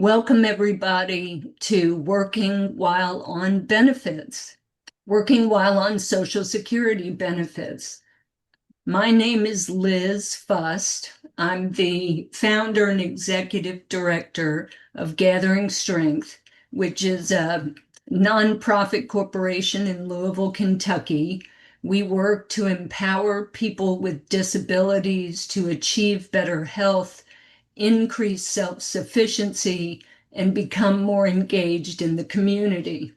Welcome, everybody, to Working While on Benefits, Working While on Social Security Benefits. My name is Liz Fust. I'm the founder and executive director of Gathering Strength, which is a nonprofit corporation in Louisville, Kentucky. We work to empower people with disabilities to achieve better health, increase self-sufficiency, and become more engaged in the community.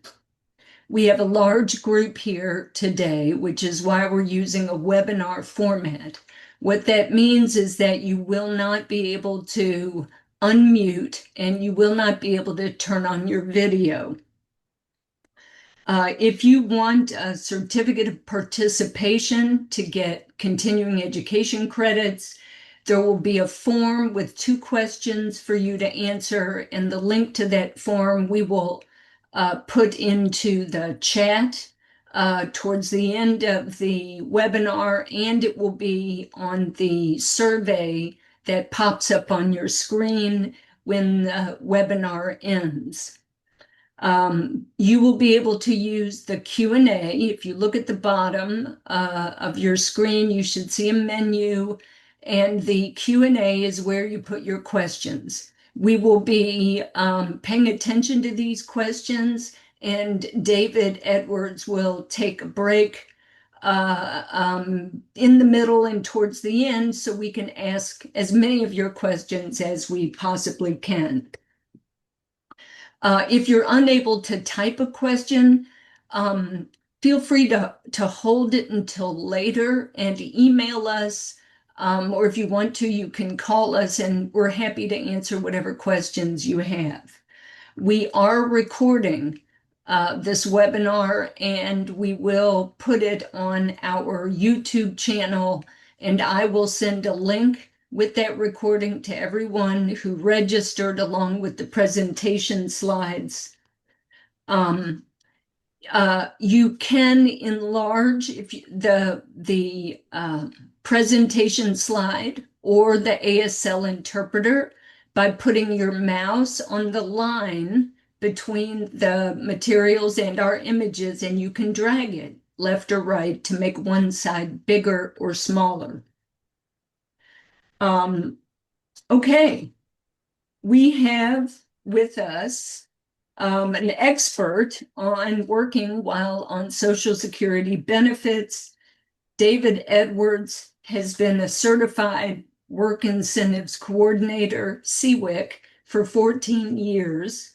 We have a large group here today, which is why we're using a webinar format. What that means is that you will not be able to unmute and you will not be able to turn on your video. If you want a certificate of participation to get continuing education credits, there will be a form with 2 questions for you to answer, and the link to that form we will put into the chat towards the end of the webinar, and it will be on the survey that pops up on your screen when the webinar ends. You will be able to use the Q&A. If you look at the bottom of your screen, you should see a menu, and the Q&A is where you put your questions. We will be paying attention to these questions, and David Edwards will take a break in the middle and towards the end so we can ask as many of your questions as we possibly can. If you're unable to type a question, feel free to hold it until later and email us. Or if you want to, you can call us and we're happy to answer whatever questions you have. We are recording this webinar and we will put it on our YouTube channel, and I will send a link with that recording to everyone who registered along with the presentation slides. You can enlarge the presentation slide or the ASL interpreter by putting your mouse on the line between the materials and our images, and you can drag it left or right to make one side bigger or smaller. Okay, we have with us an expert on working while on Social Security benefits. David Edwards has been a certified work incentives coordinator, CWIC, for 14 years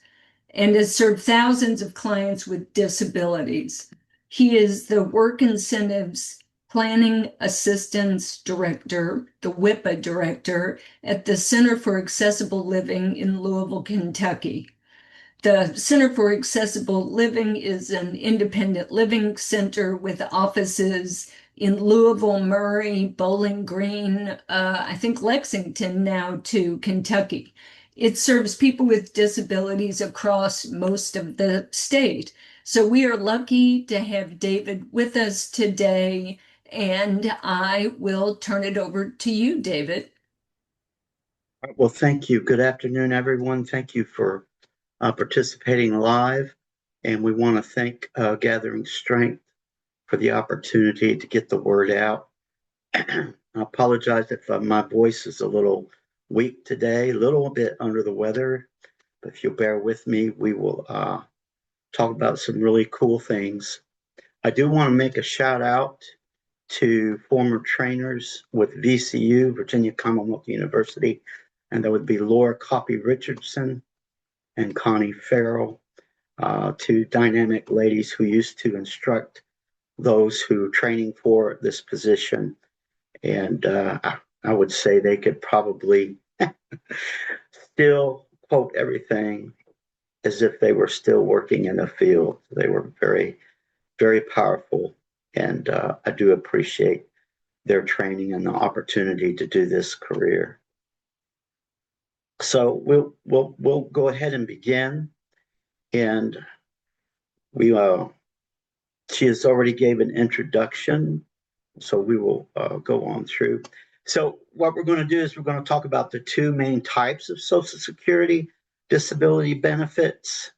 and has served thousands of clients with disabilities. He is the Work Incentives Planning Assistance Director, the WIPA Director, at the Center for Accessible Living in Louisville, Kentucky. The Center for Accessible Living is an independent living center with offices in Louisville, Murray, Bowling Green, I think Lexington now too, Kentucky. It serves people with disabilities across most of the state. So we are lucky to have David with us today, and I will turn it over to you, David. Well, thank you. Good afternoon, everyone. Thank you for participating live. And we want to thank Gathering Strength for the opportunity to get the word out. I apologize if my voice is a little weak today, a little bit under the weather, but if you'll bear with me, we will talk about some really cool things. I do want to make a shout out to former trainers with VCU, Virginia Commonwealth University, and that would be Laura Coppy Richardson and Connie Farrell, 2 dynamic ladies who used to instruct those who are training for this position. And I would say they could probably still quote everything as if they were still working in the field. They were very, very powerful. And I do appreciate their training and the opportunity to do this career. So we'll go ahead and begin. And she has already gave an introduction, so we will go on through. So what we're going to do is we're going to talk about the 2 main types of Social Security. disability benefits.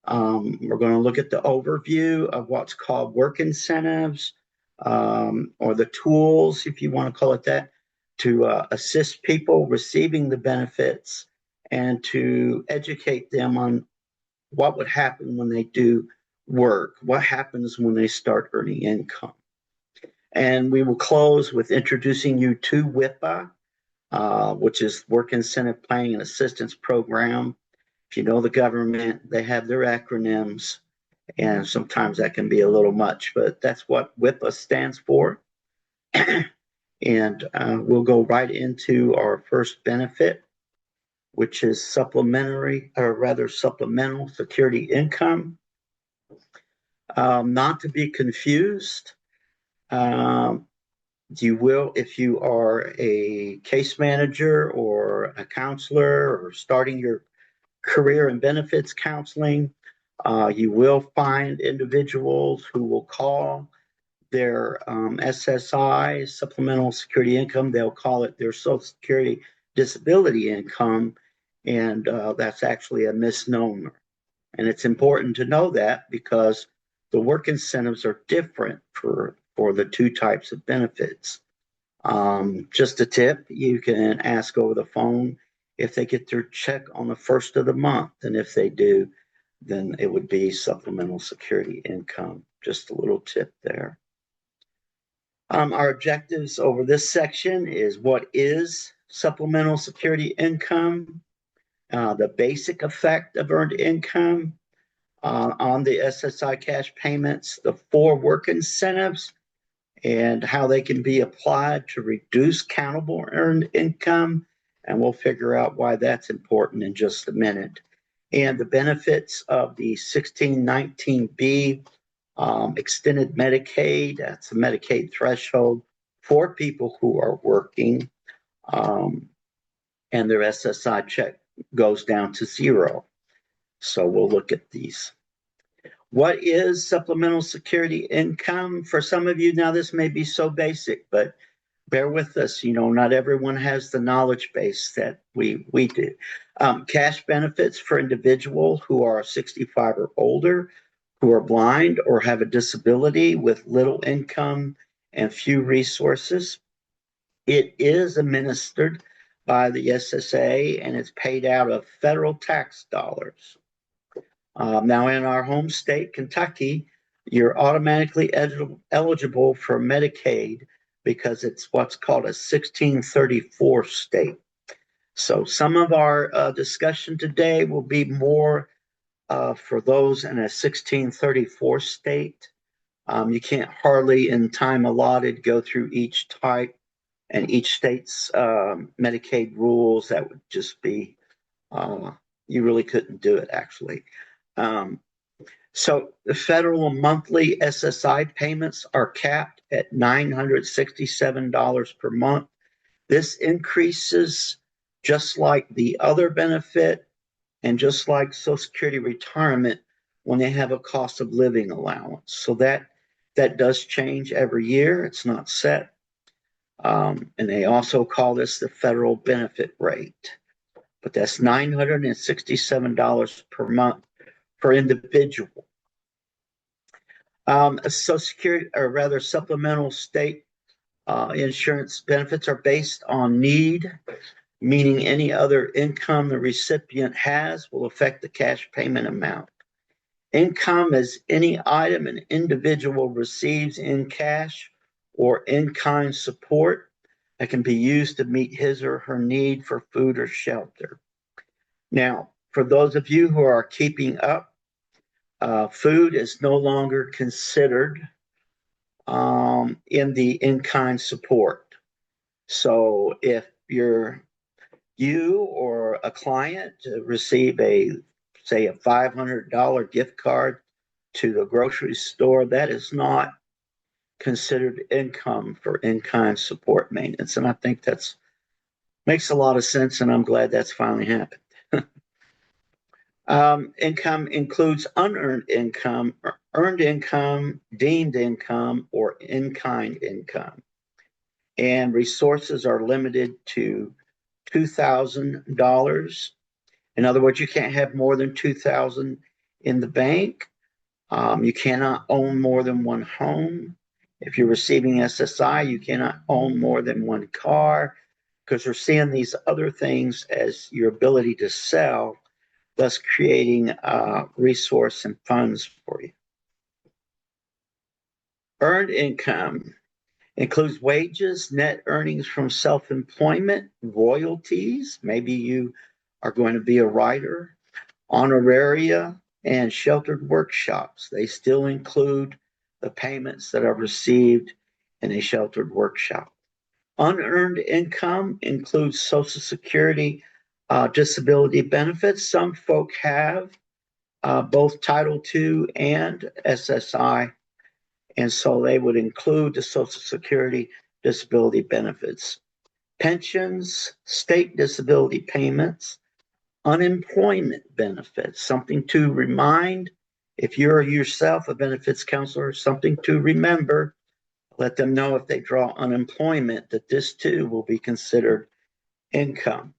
We're going to look at the overview of what's called work incentives, or the tools, if you want to call it that, to assist people receiving the benefits and to educate them on what would happen when they do work, what happens when they start earning income. And we will close with introducing you to WIPA, which is Work Incentive Planning and Assistance Program. If you know the government, they have their acronyms, and sometimes that can be a little much, but that's what WIPA stands for. And we'll go right into our first benefit, which is supplemental security income. Not to be confused, you will, if you are a case manager or a counselor or starting your career and benefits counseling, you will find individuals who will call their SSI, supplemental security income. They'll call it their Social Security disability income, and that's actually a misnomer. And it's important to know that because the work incentives are different for the two types of benefits. Just a tip, you can ask over the phone if they get their check on the first of the month. And if they do, then it would be supplemental security income. Just a little tip there. Our objectives over this section is what is supplemental security income, the basic effect of earned income on the SSI cash payments, the 4 work incentives, and how they can be applied to reduce countable earned income. And we'll figure out why that's important in just a minute. And the benefits of the 1619B extended Medicaid, that's a Medicaid threshold for people who are working, and their SSI check goes down to 0. So we'll look at these. What is supplemental security income? For some of you, now this may be so basic, but bear with us. You know, not everyone has the knowledge base that we do. Cash benefits for individuals who are 65 or older, who are blind or have a disability with little income and few resources. It is administered by the SSA and it's paid out of federal tax dollars. Now, in our home state, Kentucky, you're automatically eligible for Medicaid because it's what's called a 1634 state. So some of our discussion today will be more for those in a 1634 state. You can't hardly, in time allotted, go through each type and each state's Medicaid rules. That would just be, you really couldn't do it, actually. So the federal monthly SSI payments are capped at $967 per month. This increases just like the other benefit and just like Social Security retirement when they have a cost of living allowance. So that does change every year. It's not set. And they also call this the federal benefit rate. But that's $967 per month per individual. Social Security, or rather supplemental state insurance benefits are based on need, meaning any other income the recipient has will affect the cash payment amount. Income is any item an individual receives in cash or in-kind support that can be used to meet his or her need for food or shelter. Now, for those of you who are keeping up, food is no longer considered in the in-kind support. So if you or a client receive say a $500 gift card to the grocery store, that is not considered income for in-kind support maintenance. And I think that's makes a lot of sense, and I'm glad that's finally happened. Income includes unearned income, earned income, deemed income, or in-kind income. And resources are limited to $2,000. In other words, you can't have more than 2,000 in the bank. You cannot own more than one home. If you're receiving SSI, you cannot own more than one car, because we're seeing these other things as your ability to sell, thus creating resource and funds for you. Earned income includes wages, net earnings from self-employment, royalties. Maybe you are going to be a writer, honoraria, and sheltered workshops. They still include the payments that are received in a sheltered workshop. Unearned income includes Social Security, disability benefits. Some folk have both Title II and SSI, and so they would include the Social Security disability benefits. Pensions, state disability payments, unemployment benefits, something to remind if you're yourself a benefits counselor, something to remember. Let them know if they draw unemployment that this too will be considered income.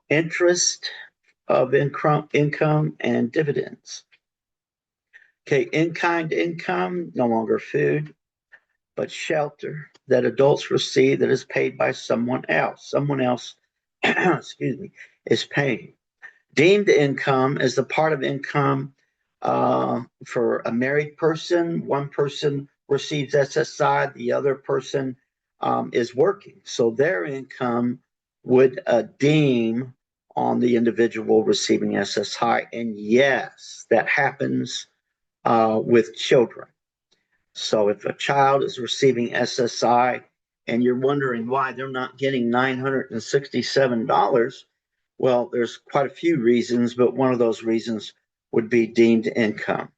Interest of income and dividends. Okay, in-kind income, no longer food, but shelter that adults receive that is paid by someone else. Someone else, excuse me, is paying. Deemed income is the part of income for a married person. One person receives SSI, the other person is working. So their income would deem on the individual receiving SSI. And yes, that happens with children. So if a child is receiving SSI and you're wondering why they're not getting $967, well, there's quite a few reasons, but one of those reasons would be deemed income.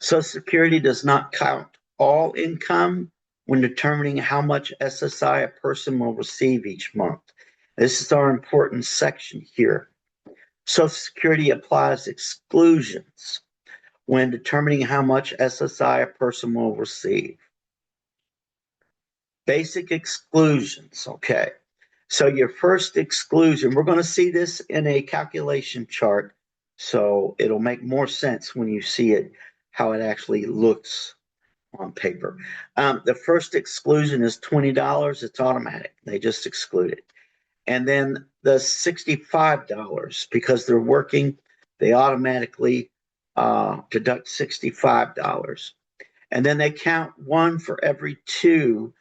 Social Security does not count all income when determining how much SSI a person will receive each month. This is our important section here. Social Security applies exclusions when determining how much SSI a person will receive. Basic exclusions, okay. So your first exclusion, we're going to see this in a calculation chart, so it'll make more sense when you see it, how it actually looks on paper. The first exclusion is $20. It's automatic. They just exclude it. And then the $65, because they're working, they automatically deduct $65. And then they count one for every $2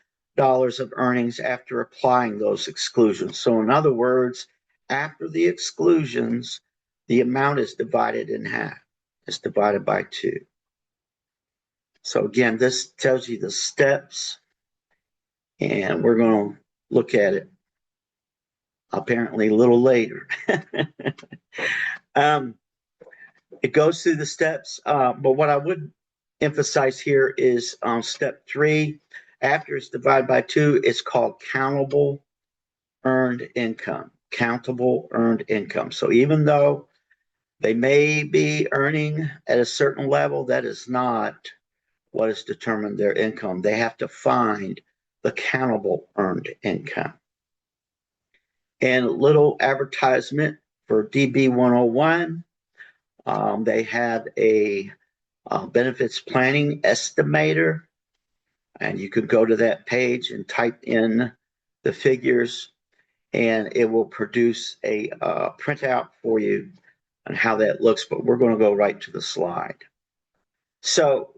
of earnings after applying those exclusions. So in other words, after the exclusions, the amount is divided in half. It's divided by 2. So again, this tells you the steps, and we're going to look at it apparently a little later. It goes through the steps, but what I would emphasize here is step 3. After it's divided by 2, it's called countable earned income. Countable earned income. So even though they may be earning at a certain level, that is not what has determined their income. They have to find the countable earned income. And a little advertisement for DB 101. They have a benefits planning estimator, and you could go to that page and type in the figures, and it will produce a printout for you on how that looks, but we're going to go right to the slide. So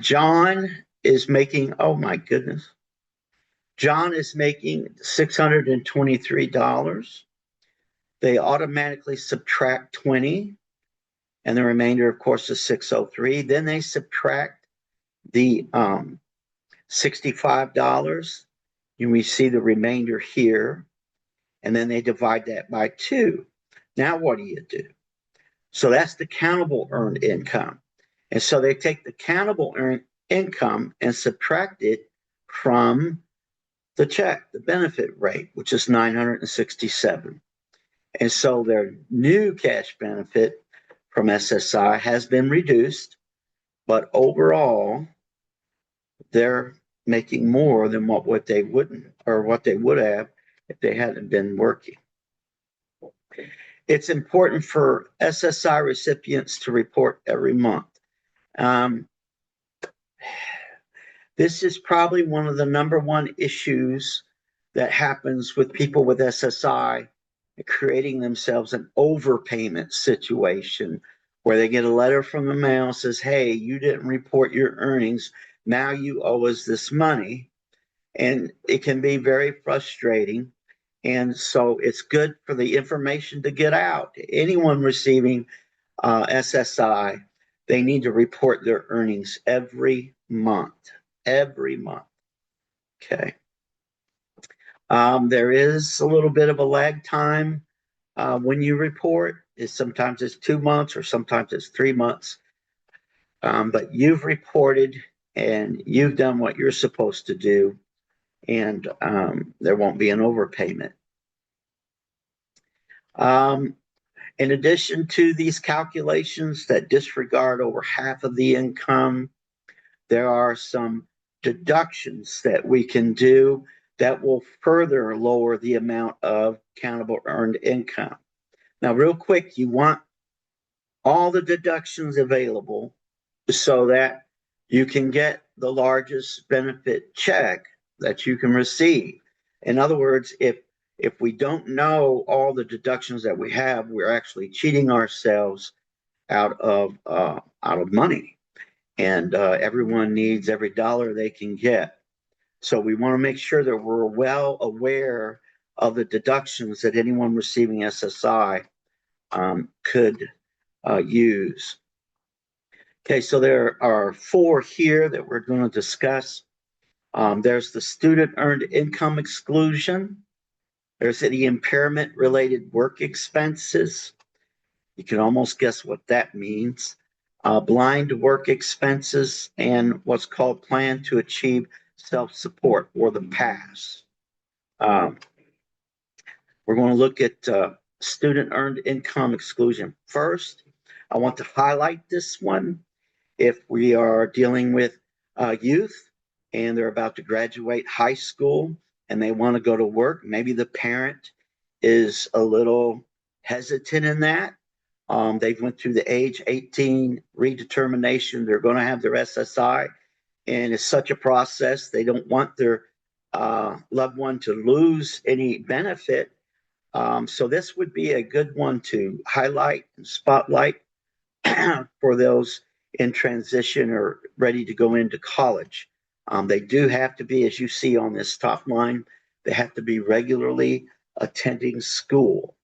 John is making, oh my goodness, John is making $623. They automatically subtract 20, and the remainder, of course, is 603. Then they subtract the $65. We see the remainder here, and then they divide that by 2. Now what do you do? So that's the countable earned income. And so they take the countable earned income and subtract it from the check, the benefit rate, which is $967. And so their new cash benefit from SSI has been reduced, but overall, they're making more than what they wouldn't, or what they would have if they hadn't been working. It's important for SSI recipients to report every month. This is probably one of the number one issues that happens with people with SSI, creating themselves an overpayment situation where they get a letter from the mail says, hey, you didn't report your earnings. Now you owe us this money. And it can be very frustrating. And so it's good for the information to get out. Anyone receiving SSI, they need to report their earnings every month. Every month. Okay. There is a little bit of a lag time when you report. Sometimes it's 2 months or sometimes it's 3 months. But you've reported and you've done what you're supposed to do, and there won't be an overpayment. In addition to these calculations that disregard over half of the income, there are some deductions that we can do that will further lower the amount of countable earned income. Now, real quick, you want all the deductions available so that you can get the largest benefit check that you can receive. In other words, if we don't know all the deductions that we have, we're actually cheating ourselves out of money. And everyone needs every dollar they can get. So we want to make sure that we're well aware of the deductions that anyone receiving SSI could use. Okay, so there are 4 here that we're going to discuss. There's the student earned income exclusion. There's the impairment related work expenses. You can almost guess what that means. Blind work expenses and what's called plan to achieve self-support, or the PASS. We're going to look at student earned income exclusion. First, I want to highlight this one. If we are dealing with youth and they're about to graduate high school and they want to go to work, maybe the parent is a little hesitant in that. They went through the age 18 redetermination. They're going to have their SSI, and it's such a process. They don't want their loved one to lose any benefit. So this would be a good one to highlight and spotlight for those in transition or ready to go into college. They do have to be, as you see on this top line, they have to be regularly attending school.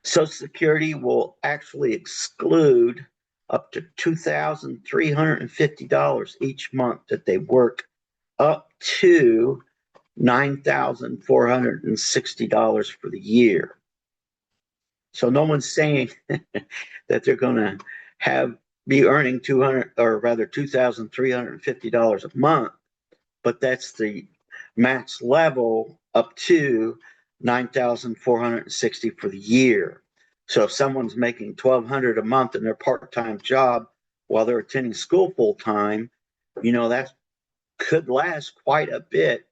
Social Security will actually exclude up to $2,350 each month that they work, up to $9,460 for the year. So no one's saying that they're going to be earning $2,350 a month, but that's the max level up to $9,460 for the year. So if someone's making $1,200 a month in their part-time job while they're attending school full-time, that could last quite a bit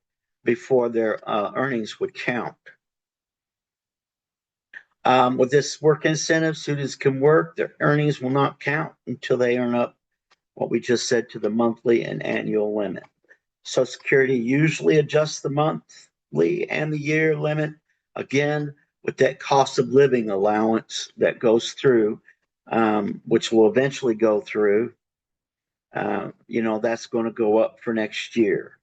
before their earnings would count. With this work incentive, students can work. Their earnings will not count until they earn up what we just said to the monthly and annual limit. Social Security usually adjusts the monthly and the year limit, again, with that cost of living allowance that goes through, which will eventually go through. That's going to go up for next year.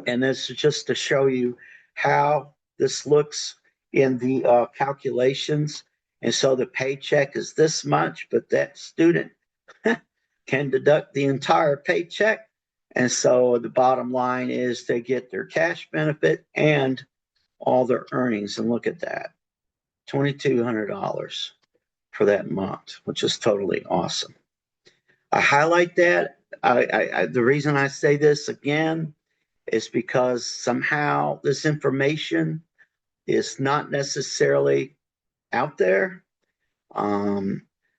And this is just to show you how this looks in the calculations. And so the paycheck is this much, but that student can deduct the entire paycheck. And so the bottom line is they get their cash benefit and all their earnings. And look at that, $2,200 for that month, which is totally awesome. I highlight that. The reason I say this again is because somehow this information is not necessarily out there.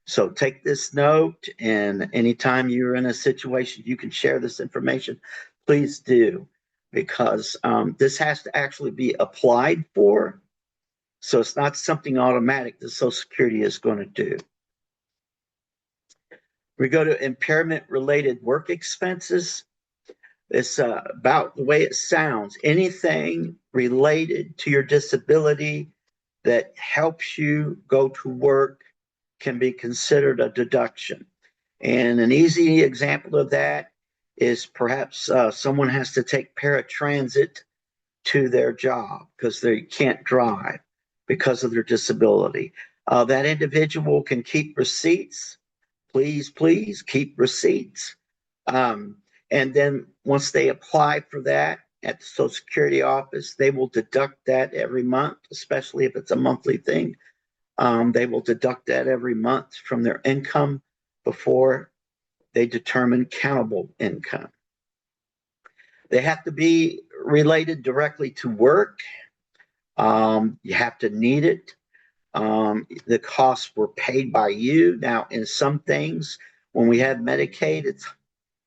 So take this note, and anytime you're in a situation you can share this information, please do, because this has to actually be applied for. So it's not something automatic that Social Security is going to do. We go to impairment related work expenses. It's about the way it sounds. Anything related to your disability that helps you go to work can be considered a deduction. And an easy example of that is perhaps someone has to take paratransit to their job because they can't drive because of their disability. That individual can keep receipts. Please keep receipts. Um, and then once they apply for that at the Social Security office, they will deduct that every month, especially if it's a monthly thing. They will deduct that every month from their income before they determine countable income. They have to be related directly to work. You have to need it. The costs were paid by you. Now, in some things, when we have Medicaid,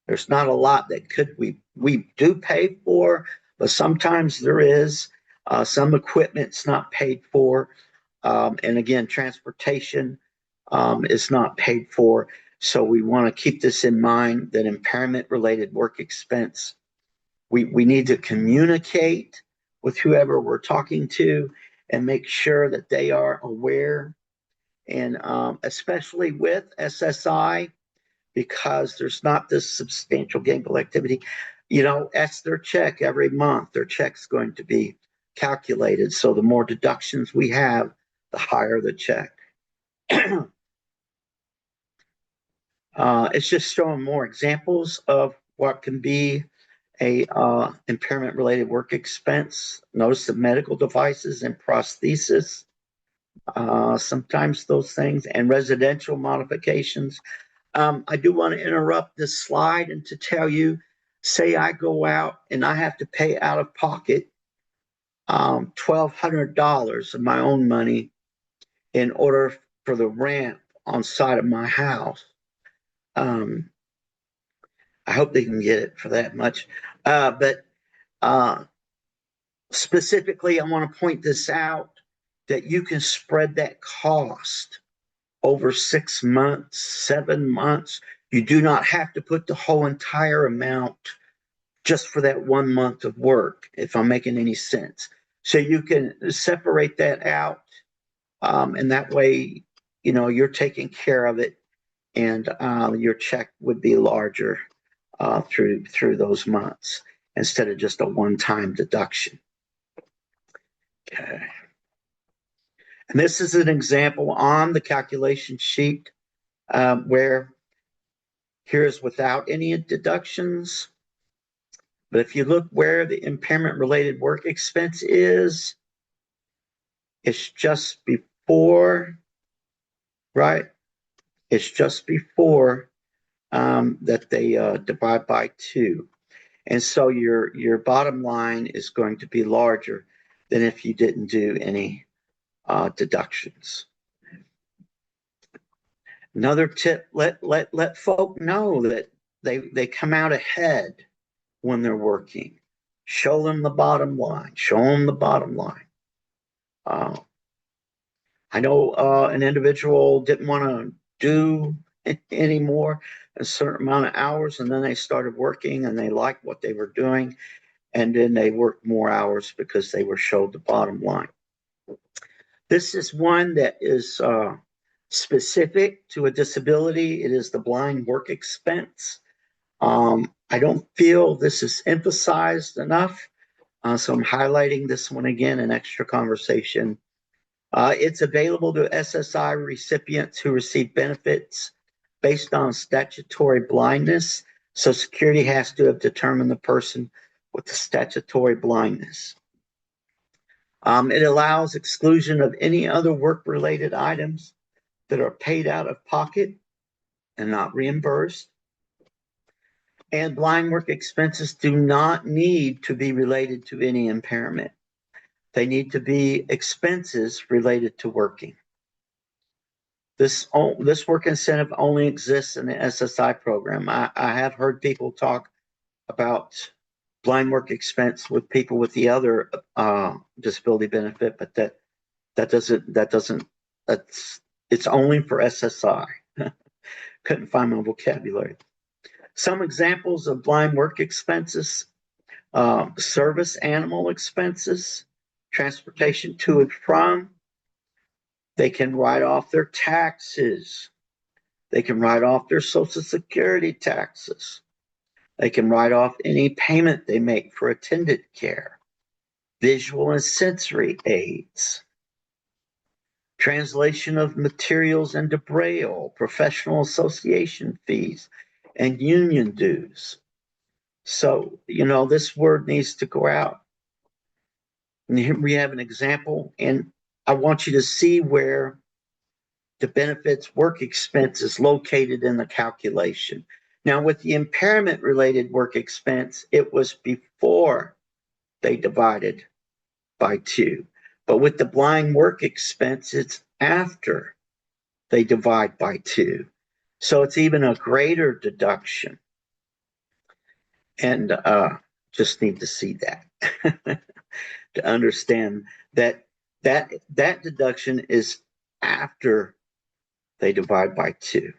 there's not a lot that we do pay for, but sometimes there is. Some equipment's not paid for, and again, transportation is not paid for. So we want to keep this in mind that impairment-related work expense. We need to communicate with whoever we're talking to and make sure that they are aware, and especially with SSI, because there's not this substantial gainful activity. That's their check every month. Their check's going to be calculated. So the more deductions we have, the higher the check. It's just showing more examples of what can be a impairment related work expense. Notice the medical devices and prosthesis. Sometimes those things, and residential modifications. I do want to interrupt this slide and to tell you, say I go out and I have to pay out of pocket $1,200 of my own money in order for the ramp on side of my house. I hope they can get it for that much. But specifically, I want to point this out that you can spread that cost over 6 months, 7 months. You do not have to put the whole entire amount just for that 1 month of work, if I'm making any sense. So you can separate that out, and that way, you're taking care of it, and your check would be larger through those months instead of just a one-time deduction. Okay. And this is an example on the calculation sheet where here's without any deductions. But if you look where the impairment related work expense is, it's just before, right? It's just before that they divide by 2. And so your bottom line is going to be larger than if you didn't do any deductions. Another tip, let folk know that they come out ahead when they're working. Show them the bottom line. Show them the bottom line. I know an individual didn't want to do anymore a certain amount of hours, and then they started working and they liked what they were doing, and then they worked more hours because they were showed the bottom line. This is one that is specific to a disability. It is the blind work expense. I don't feel this is emphasized enough, so I'm highlighting this one again, an extra conversation. It's available to SSI recipients who receive benefits based on statutory blindness. So Security has to have determined the person with the statutory blindness. It allows exclusion of any other work-related items that are paid out of pocket and not reimbursed. And blind work expenses do not need to be related to any impairment. They need to be expenses related to working. This work incentive only exists in the SSI program. I have heard people talk about blind work expense with people with the other disability benefit, but It's only for SSI. Couldn't find my vocabulary. Some examples of blind work expenses: service animal expenses, transportation to and from. They can write off their taxes. They can write off their Social Security taxes. They can write off any payment they make for attendant care, visual and sensory aids, translation of materials into Braille, professional association fees, and union dues. So, this word needs to go out. And here we have an example, and I want you to see where the benefits work expense is located in the calculation. Now, with the impairment related work expense, it was before they divided by 2. But with the blind work expense, it's after they divide by 2. So it's even a greater deduction. And just need to see that to understand that deduction is after they divide by 2.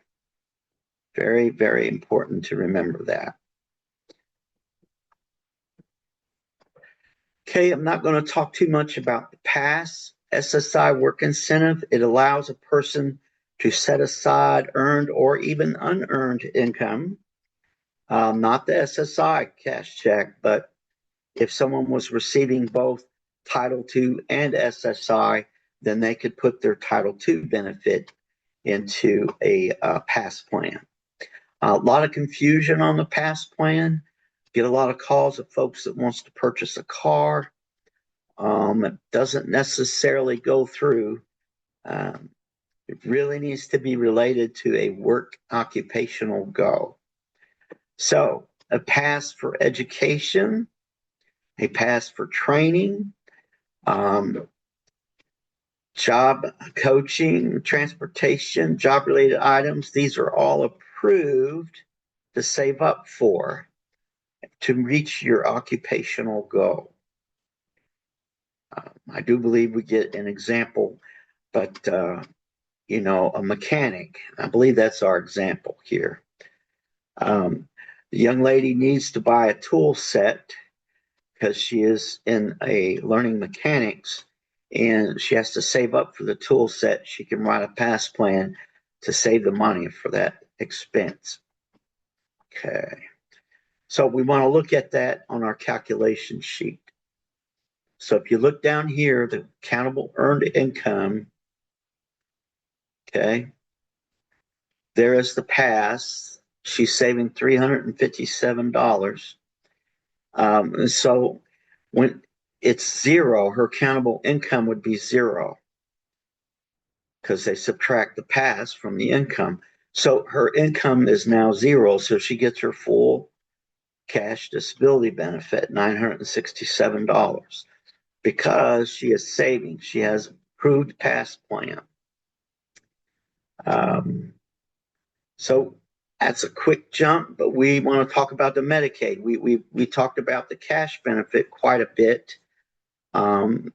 Very, very important to remember that. Okay, I'm not going to talk too much about the PASS SSI work incentive. It allows a person to set aside earned or even unearned income, not the SSI cash check, but if someone was receiving both Title II and SSI, then they could put their Title II benefit into a PASS plan. A lot of confusion on the PASS plan. Get a lot of calls of folks that wants to purchase a car. It doesn't necessarily go through. It really needs to be related to a work occupational goal. So a PASS for education, a PASS for training, job coaching, transportation, job-related items. These are all approved to save up for to reach your occupational goal. I do believe we get an example, but a mechanic, I believe that's our example here. The young lady needs to buy a tool set because she is in a learning mechanics and she has to save up for the tool set. She can write a PASS plan to save the money for that expense. Okay. So we want to look at that on our calculation sheet. So if you look down here, the countable earned income, okay, there is the PASS. She's saving $357. So when it's 0, her countable income would be 0 because they subtract the PASS from the income. So her income is now 0. So she gets her full cash disability benefit, $967, because she is saving. She has approved PASS plan. So that's a quick jump, but we want to talk about the Medicaid. We talked about the cash benefit quite a bit, and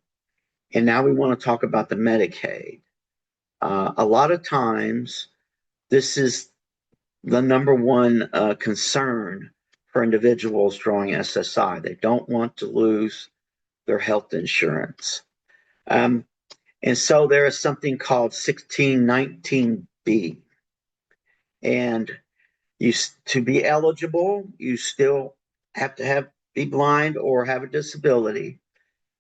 now we want to talk about the Medicaid. A lot of times, this is the number one concern for individuals drawing SSI. They don't want to lose their health insurance. And so there is something called 1619B. And to be eligible, you still have to be blind or have a disability.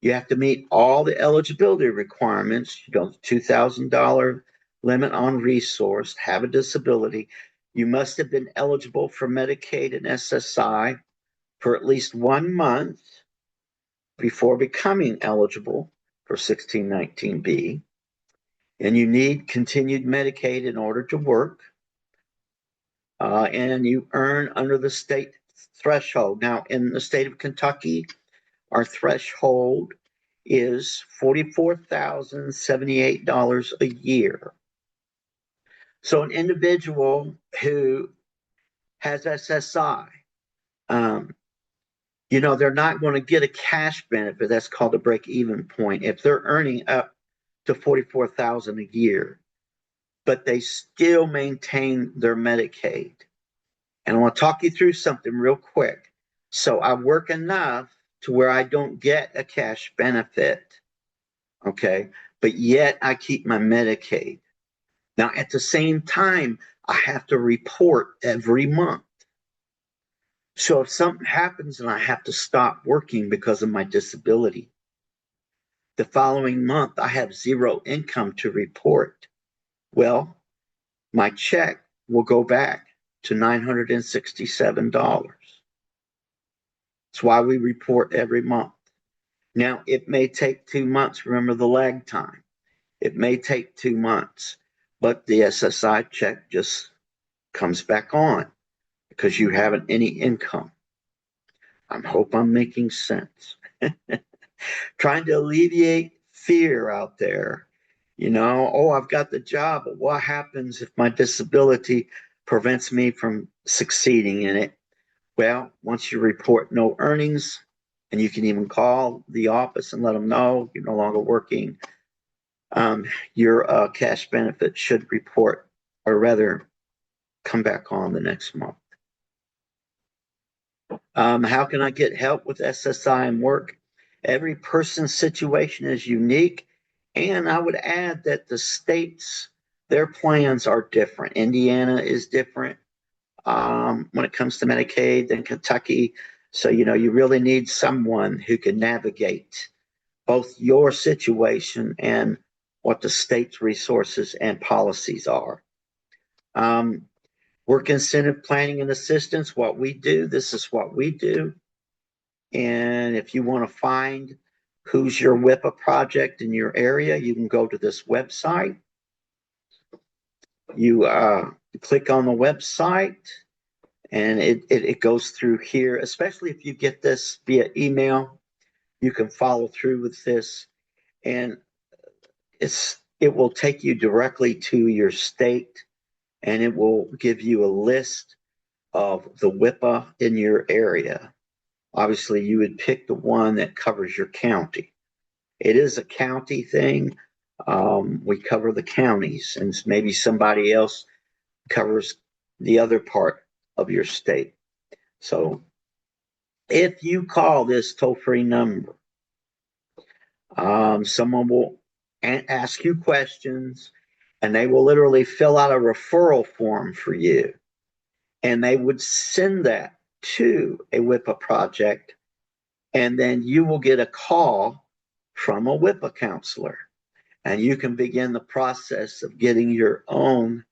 You have to meet all the eligibility requirements. $2,000 limit on resource, have a disability. You must have been eligible for Medicaid and SSI for at least 1 month before becoming eligible for 1619B. And you need continued Medicaid in order to work. And you earn under the state threshold. Now, in the state of Kentucky, our threshold is $44,078 a year. So an individual who has SSI, they're not going to get a cash benefit. That's called a break-even point. If they're earning up to 44,000 a year, but they still maintain their Medicaid. And I want to talk you through something real quick. So I work enough to where I don't get a cash benefit, okay? But yet I keep my Medicaid. Now, at the same time, I have to report every month. So if something happens and I have to stop working because of my disability, the following month I have zero income to report. Well, my check will go back to $967. That's why we report every month. Now, it may take 2 months. Remember the lag time. It may take 2 months, but the SSI check just comes back on because you haven't any income. I hope I'm making sense. Trying to alleviate fear out there. Oh, I've got the job, but what happens if my disability prevents me from succeeding in it? Well, once you report no earnings, and you can even call the office and let them know you're no longer working, your cash benefit should report, or rather, come back on the next month. How can I get help with SSI and work? Every person's situation is unique. And I would add that the states, their plans are different. Indiana is different when it comes to Medicaid than Kentucky. So, you really need someone who can navigate both your situation and what the state's resources and policies are. Work incentive planning and assistance, what we do, this is what we do. And if you want to find who's your WIPA project in your area, you can go to this website. You click on the website and it goes through here, especially if you get this via email, you can follow through with this. And it will take you directly to your state, and it will give you a list of the WIPA in your area. Obviously, you would pick the one that covers your county. It is a county thing. We cover the counties, and maybe somebody else covers the other part of your state. So if you call this toll-free number, someone will ask you questions, and they will literally fill out a referral form for you. And they would send that to a WIPA project, and then you will get a call from a WIPA counselor, and you can begin the process of getting your own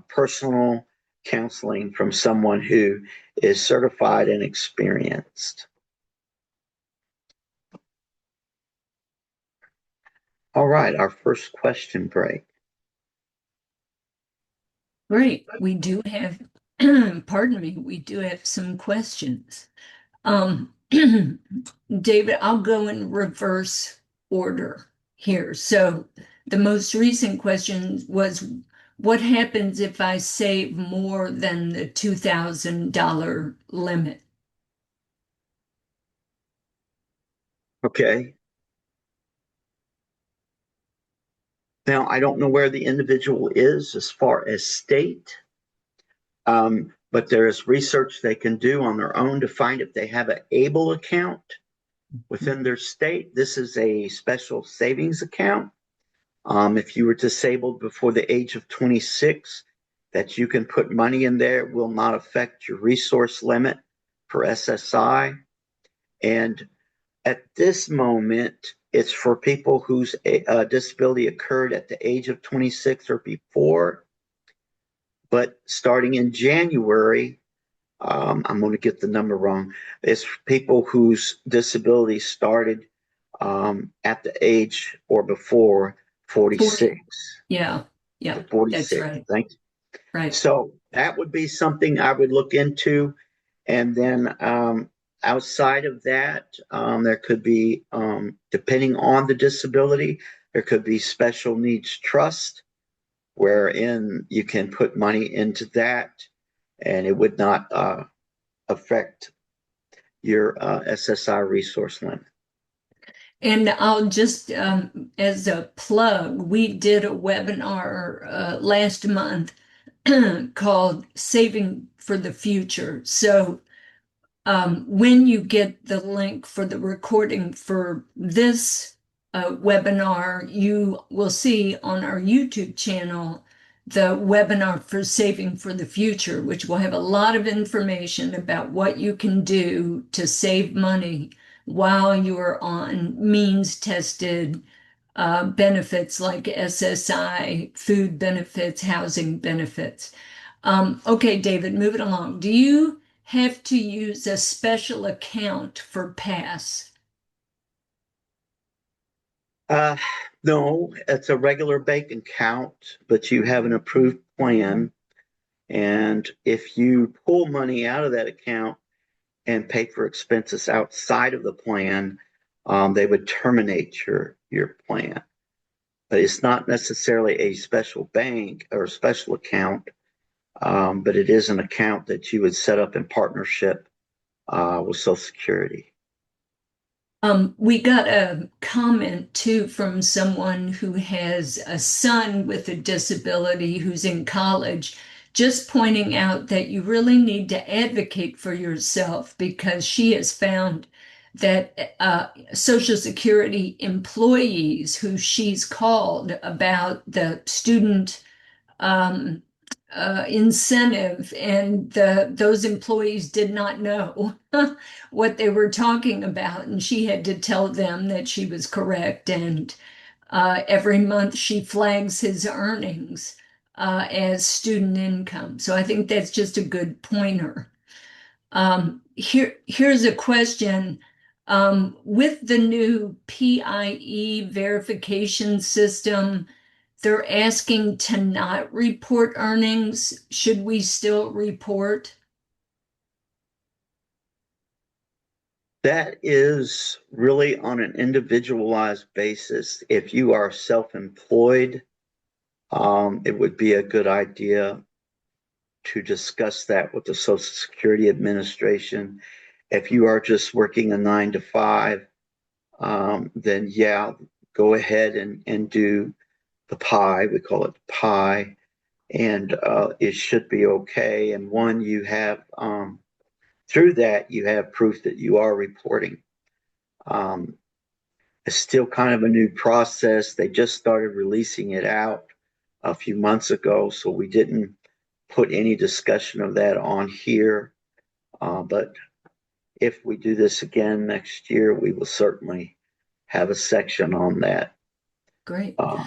personal counseling from someone who is certified and experienced. All right, our first question break. Great. We do have, pardon me, we do have some questions. David, I'll go in reverse order here. So the most recent question was, what happens if I save more than the $2,000 limit? Okay. Now, I don't know where the individual is as far as state, but there is research they can do on their own to find if they have an ABLE account within their state. This is a special savings account. If you were disabled before the age of 26, that you can put money in there. It will not affect your resource limit for SSI. And at this moment, it's for people whose disability occurred at the age of 26 or before. But starting in January, I'm going to get the number wrong. It's people whose disability started at the age or before 46. 40. Yeah, yeah, 46. that's right. Thanks. Right. So that would be something I would look into. And then outside of that, there could be, depending on the disability, there could be special needs trust, wherein you can put money into that and it would not affect your SSI resource limit. And I'll just, as a plug, we did a webinar last month called Saving for the Future. So when you get the link for the recording for this webinar, you will see on our YouTube channel the webinar for Saving for the Future, which will have a lot of information about what you can do to save money while you are on means tested benefits like SSI, food benefits, housing benefits. Okay, David, moving along. Do you have to use a special account for PASS? Uh, no, it's a regular bank account, but you have an approved plan. And if you pull money out of that account and pay for expenses outside of the plan, they would terminate your plan. But it's not necessarily a special bank or a special account, but it is an account that you would set up in partnership with Social Security. We got a comment too from someone who has a son with a disability who's in college, just pointing out that you really need to advocate for yourself because she has found that Social Security employees who she's called about the student um, incentive, and those employees did not know what they were talking about, and she had to tell them that she was correct. And every month she flags his earnings as student income. So I think that's just a good pointer. Here's a question. With the new PIE verification system, they're asking to not report earnings. Should we still report? That is really on an individualized basis. If you are self-employed, it would be a good idea to discuss that with the Social Security Administration. If you are just working a 9 to 5, then yeah, go ahead and do the pie. We call it pie, and it should be okay. And one, you have through that you have proof that you are reporting. Um, it's still kind of a new process. They just started releasing it out a few months ago, so we didn't put any discussion of that on here. But if we do this again next year, we will certainly have a section on that. Great. Uh,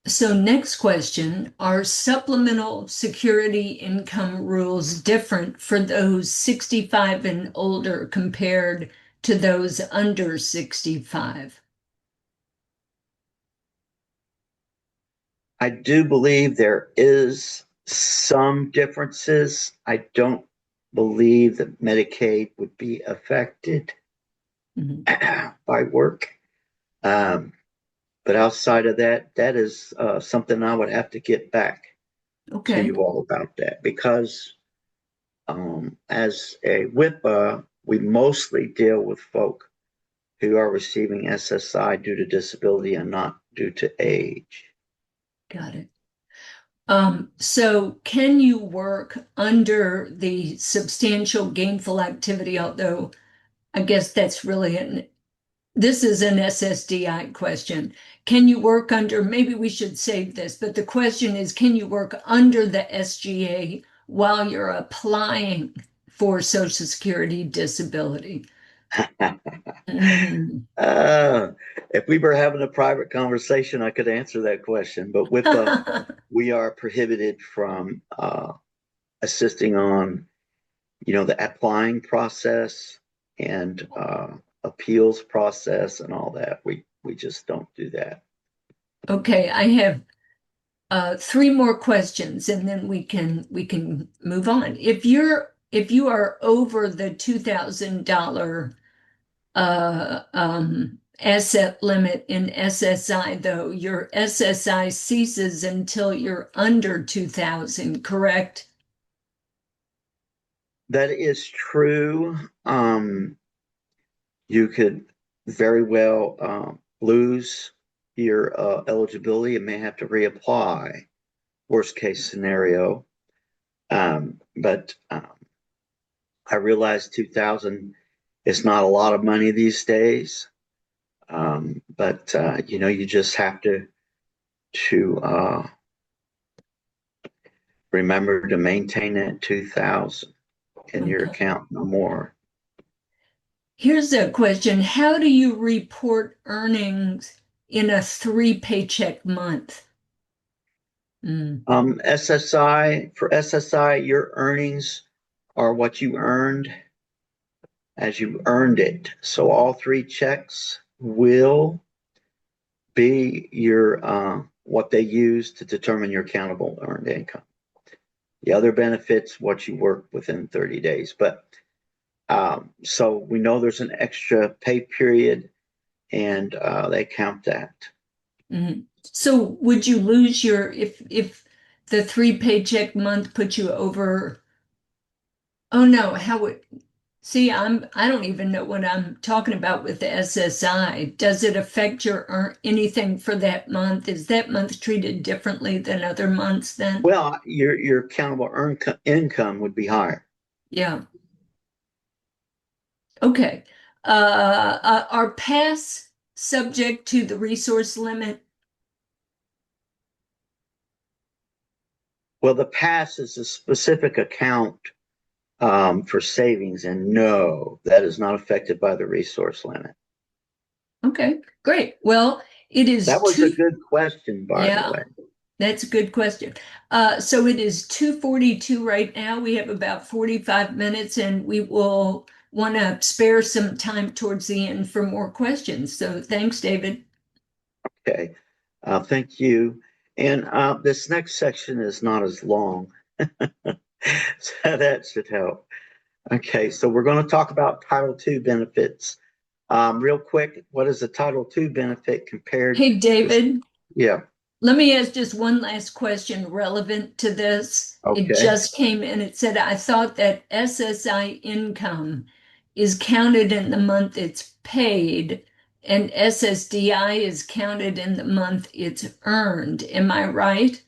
So next question, are supplemental security income rules different for those 65 and older compared to those under 65? I do believe there is some differences. I don't believe that Medicaid would be affected Mhm. by work. Um, but outside of that, that is something I would have to get back to Okay, you all about that because as a WIPA, we mostly deal with folk who are receiving SSI due to disability and not due to age. got it. So can you work under the substantial gainful activity, although I guess that's really this is an SSDI question. Can you work under, maybe we should save this, but the question is, can you work under the SGA while you're applying for Social Security disability? Mm. Uh, if we were having a private conversation, I could answer that question. But WIPA, we are prohibited from assisting on, the applying process and appeals process and all that. We just don't do that. Okay, I have three more questions and then we can move on. If you are over the $2,000 asset limit in SSI, though, your SSI ceases until you're under 2,000, correct? That is true. You could very well lose your eligibility and may have to reapply, worst case scenario. But I realize 2000 is not a lot of money these days. But you just have to remember to maintain that 2000 in your Okay. account no more. Here's a question. How do you report earnings in a three paycheck month? Mm, For SSI, your earnings are what you earned as you earned it. So all three checks will be your what they use to determine your countable earned income. The other benefits, what you work within 30 days. But so we know there's an extra pay period, and they count that. mm. So would you lose your if the three paycheck month put you over? Oh no, how would see, I don't even know what I'm talking about with the SSI. Does it affect your anything for that month? Is that month treated differently than other months then? Well, your countable earned income would be higher. Yeah. Okay. Are pass subject to the resource limit? Well, the pass is a specific account for savings, and no, that is not affected by the resource limit. Okay, great. Well, it is That was a two. good question, by the Yeah, way. that's a good question. So it is 2:42 right now. We have about 45 minutes and we will want to spare some time towards the end for more questions. So thanks, David. Okay, thank you. And this next section is not as long, so that should help. Okay, so we're going to talk about Title II benefits. Real quick, what is a Title II benefit compared Hey, to? David, Yeah, let me ask just one last question relevant to this. It okay. just came in. It said, I thought that SSI income is counted in the month it's paid, and SSDI is counted in the month it's earned. Am I right?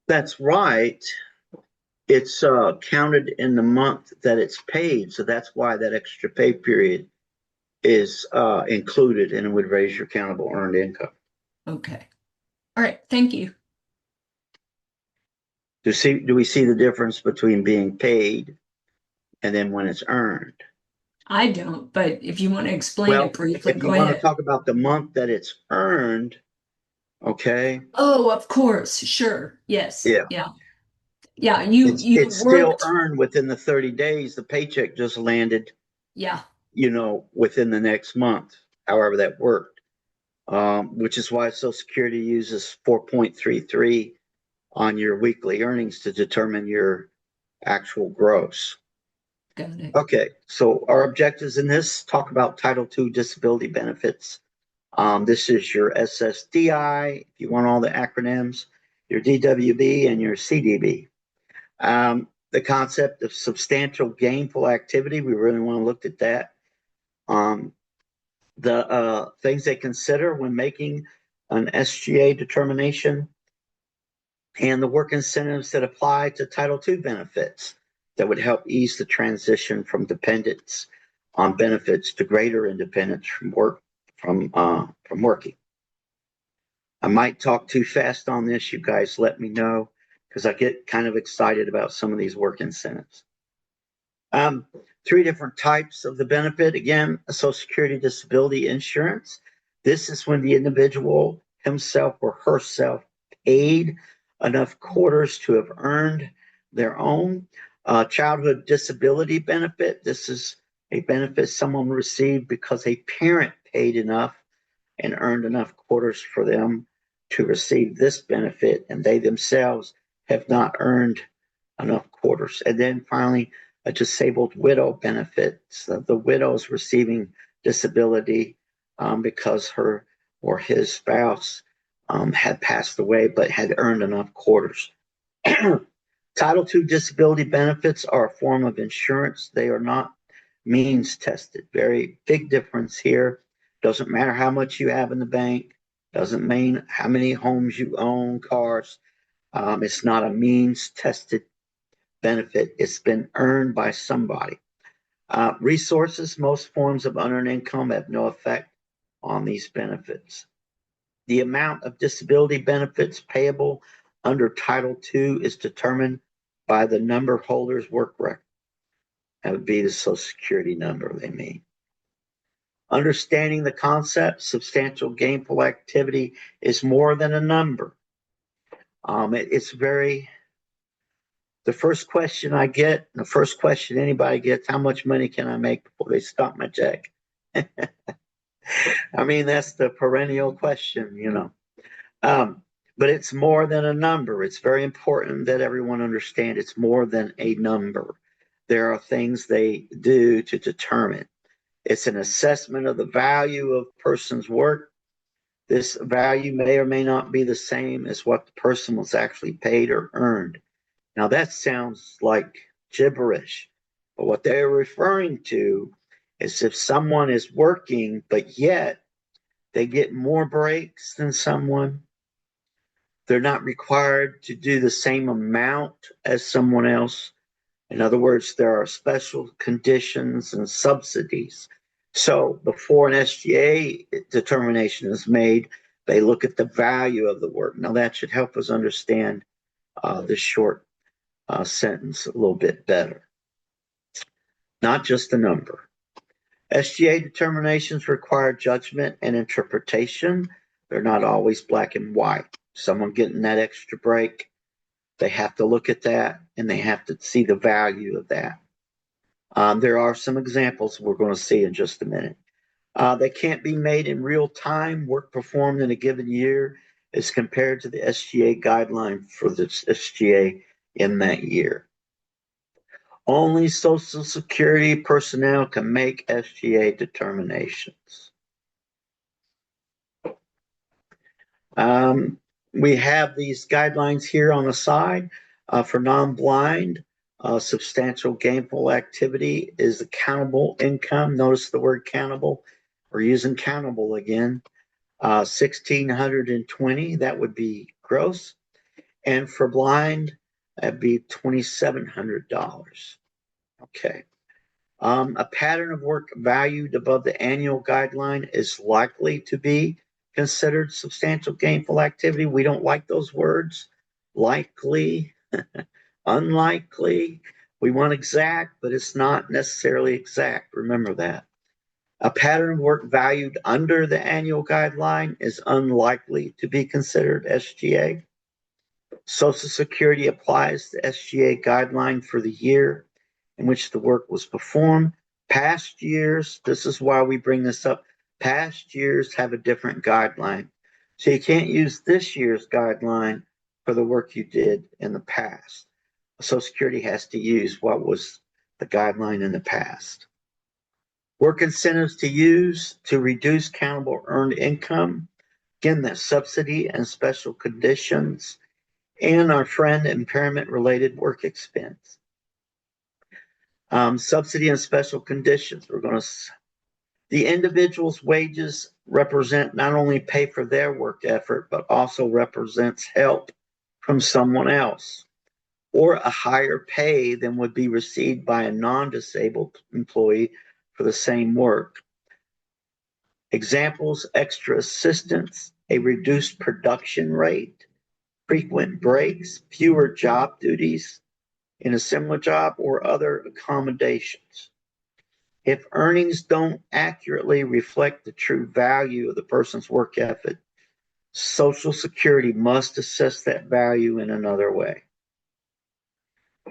That's right. It's counted in the month that it's paid, so that's why that extra pay period is included, and it would raise your countable earned income. Okay. All right. Thank you. Do we see the difference between being paid and then when it's earned? I don't, but if you want to explain it Well, briefly, if you go want to ahead. talk about the month that it's earned, okay, Oh, of course. Sure. Yes. yeah, Yeah. Yeah. You it's still worked. earned within the 30 days. The paycheck just landed, Yeah. within the next month, however that worked. Which is why Social Security uses 4.33 on your weekly earnings to determine your actual gross. Got it. Okay, so our objectives in this talk about Title II disability benefits. This is your SSDI, if you want all the acronyms, your DWB, and your CDB. The concept of substantial gainful activity, we really want to look at that. Um, the things they consider when making an SGA determination, and the work incentives that apply to Title II benefits that would help ease the transition from dependence on benefits to greater independence from working. I might talk too fast on this. You guys let me know because I get kind of excited about some of these work incentives. Um, Three different types of the benefit. Again, a Social Security disability insurance. This is when the individual himself or herself paid enough quarters to have earned their own. Childhood disability benefit. This is a benefit someone received because a parent paid enough and earned enough quarters for them to receive this benefit, and they themselves have not earned enough quarters. And then finally, a disabled widow benefit. So the widow is receiving disability because her or his spouse had passed away but had earned enough quarters. Title II disability benefits are a form of insurance. They are not means tested. Very big difference here. Doesn't matter how much you have in the bank. Doesn't mean how many homes you own, cars. It's not a means tested benefit. It's been earned by somebody. Resources, most forms of unearned income have no effect on these benefits. The amount of disability benefits payable under Title II is determined by the number of holders' work record. That would be the Social Security number they mean. Understanding the concept, substantial gainful activity is more than a number. It's very, the first question I get, the first question anybody gets, how much money can I make before they stop my check? I mean, that's the perennial question, you know. But it's more than a number. It's very important that everyone understand it's more than a number. There are things they do to determine. It's an assessment of the value of a person's work. This value may or may not be the same as what the person was actually paid or earned. Now that sounds like gibberish, but what they're referring to is if someone is working, but yet they get more breaks than someone, they're not required to do the same amount as someone else. In other words, there are special conditions and subsidies. So before an SGA determination is made, they look at the value of the work. Now that should help us understand this short sentence a little bit better. Not just a number. SGA determinations require judgment and interpretation. They're not always black and white. Someone getting that extra break, they have to look at that and they have to see the value of that. There are some examples we're going to see in just a minute. They can't be made in real time. Work performed in a given year is compared to the SGA guideline for the SGA in that year. Only Social Security personnel can make SGA determinations. We have these guidelines here on the side. For non-blind, substantial gainful activity is accountable income. Notice the word countable. We're using countable again. 1,620, that would be gross. And for blind, that'd be $2,700. Okay. A pattern of work valued above the annual guideline is likely to be considered substantial gainful activity. We don't like those words. Likely, unlikely. We want exact, but it's not necessarily exact. Remember that. A pattern of work valued under the annual guideline is unlikely to be considered SGA. Social Security applies the SGA guideline for the year in which the work was performed. Past years, this is why we bring this up, past years have a different guideline. So you can't use this year's guideline for the work you did in the past. Social Security has to use what was the guideline in the past. Work incentives to use to reduce countable earned income. Again, that's subsidy and special conditions. And our friend impairment-related work expense. Subsidy and special conditions. The individual's wages represent not only pay for their work effort, but also represents help from someone else, or a higher pay than would be received by a non-disabled employee for the same work. Examples: extra assistance, a reduced production rate, frequent breaks, fewer job duties in a similar job, or other accommodations. If earnings don't accurately reflect the true value of the person's work effort, Social Security must assess that value in another way.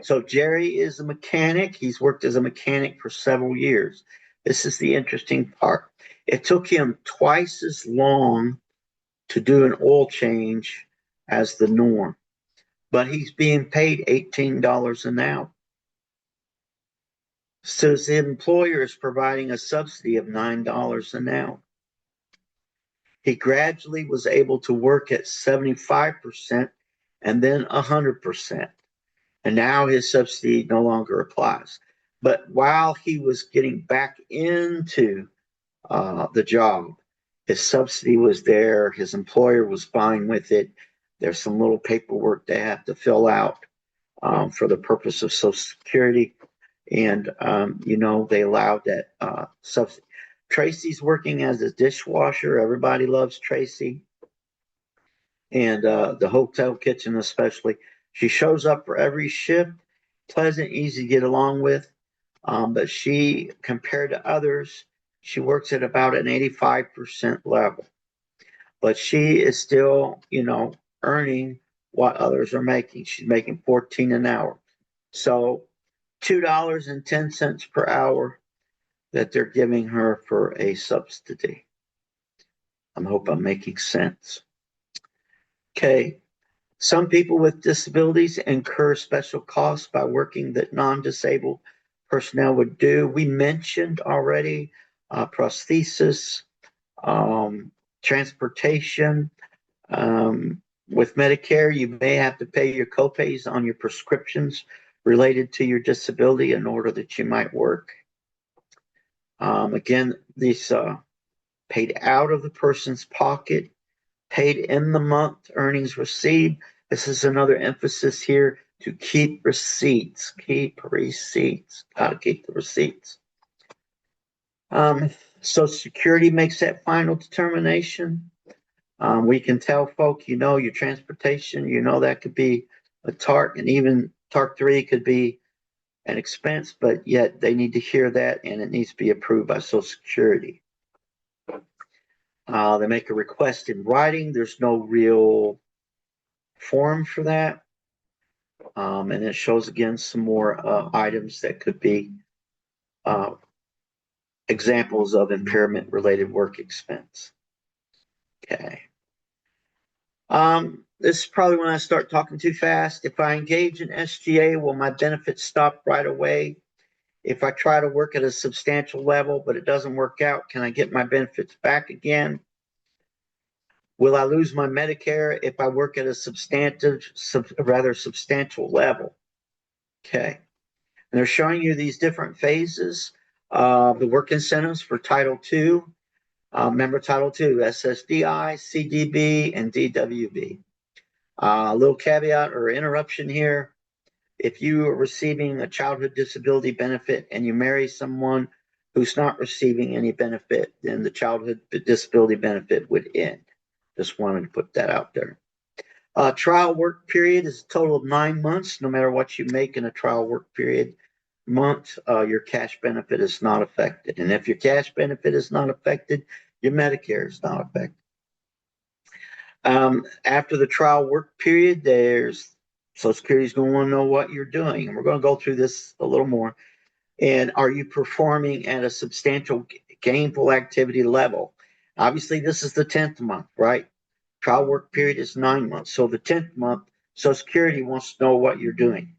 So Jerry is a mechanic. He's worked as a mechanic for several years. This is the interesting part. It took him twice as long to do an oil change as the norm, but he's being paid $18 an hour. So his employer is providing a subsidy of $9 an hour. He gradually was able to work at 75% and then 100%. And now his subsidy no longer applies. But while he was getting back into the job, his subsidy was there. His employer was fine with it. There's some little paperwork they have to fill out for the purpose of Social Security. And, they allowed that subsidy. Tracy's working as a dishwasher. Everybody loves Tracy. And the hotel kitchen, especially. She shows up for every shift, pleasant, easy to get along with. But she, compared to others, she works at about an 85% level. But she is still, earning what others are making. She's making 14 an hour. So $2.10 per hour that they're giving her for a subsidy. I hope I'm making sense. Okay. Some people with disabilities incur special costs by working that non-disabled personnel would do. We mentioned already prosthesis, transportation. With Medicare, you may have to pay your copays on your prescriptions related to your disability in order that you might work. Again, these paid out of the person's pocket, paid in the month, earnings received. This is another emphasis here to keep receipts. Keep receipts. Got to keep the receipts. Social Security makes that final determination. We can tell folk, your transportation, that could be a TARC, and even TARC 3 could be an expense, but yet they need to hear that and it needs to be approved by Social Security. They make a request in writing. There's no real form for that. And it shows again some more items that could be examples of impairment related work expense. Okay. This is probably when I start talking too fast. If I engage in SGA, will my benefits stop right away? If I try to work at a substantial level, but it doesn't work out, can I get my benefits back again? Will I lose my Medicare if I work at a substantial level? Okay. And they're showing you these different phases of the work incentives for Title II. Remember Title II, SSDI, CDB, and DWB. A little caveat or interruption here. If you are receiving a childhood disability benefit and you marry someone who's not receiving any benefit, then the childhood disability benefit would end. Just wanted to put that out there. Trial work period is a total of 9 months. No matter what you make in a trial work period month, your cash benefit is not affected. And if your cash benefit is not affected, your Medicare is not affected. After the trial work period, there's Social Security is going to want to know what you're doing. And we're going to go through this a little more. And are you performing at a substantial gainful activity level? Obviously, this is the 10th month, right? Trial work period is 9 months. So the 10th month, Social Security wants to know what you're doing.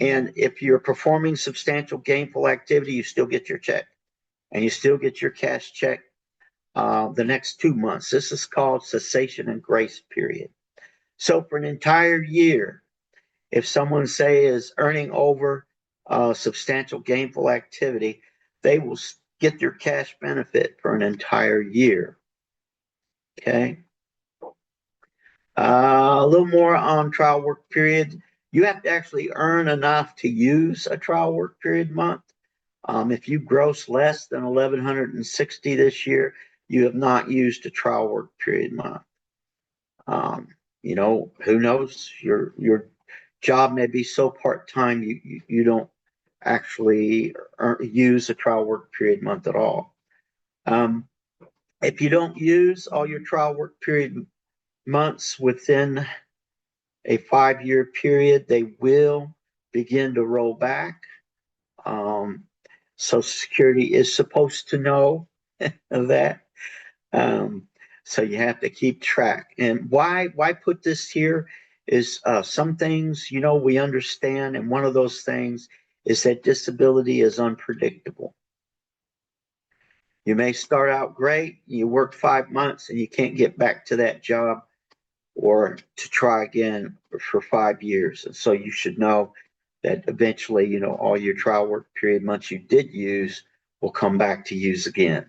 And if you're performing substantial gainful activity, you still get your check. And you still get your cash check the next 2 months. This is called cessation and grace period. So for an entire year, if someone, say, is earning over substantial gainful activity, they will get their cash benefit for an entire year. Okay. A little more on trial work period. You have to actually earn enough to use a trial work period month. If you gross less than 1,160 this year, you have not used a trial work period month. Who knows? Your job may be so part-time you don't actually use a trial work period month at all. If you don't use all your trial work period months within a 5-year period, they will begin to roll back. Social Security is supposed to know that. So you have to keep track. And why put this here is some things, we understand. And one of those things is that disability is unpredictable. You may start out great, you work 5 months and you can't get back to that job or to try again for 5 years. And so you should know that eventually, you know, all your trial work period months you did use will come back to use again.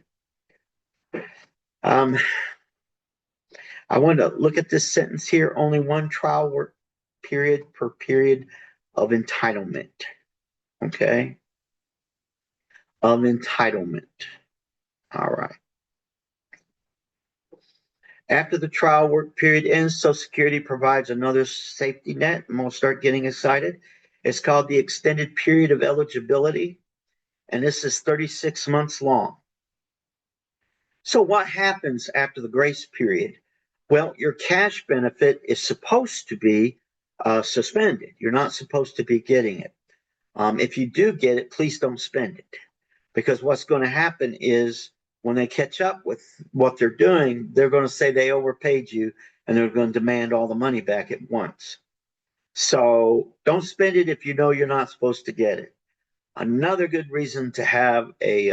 I want to look at this sentence here. Only one trial work period per period of entitlement. Okay. Of entitlement. All right. After the trial work period ends, Social Security provides another safety net, and we'll start getting excited. It's called the extended period of eligibility, and this is 36 months long. So, what happens after the grace period? Well, your cash benefit is supposed to be suspended. You're not supposed to be getting it. If you do get it, please don't spend it, because what's going to happen is when they catch up with what they're doing, they're going to say they overpaid you and they're going to demand all the money back at once. So don't spend it if you know you're not supposed to get it. Another good reason to have a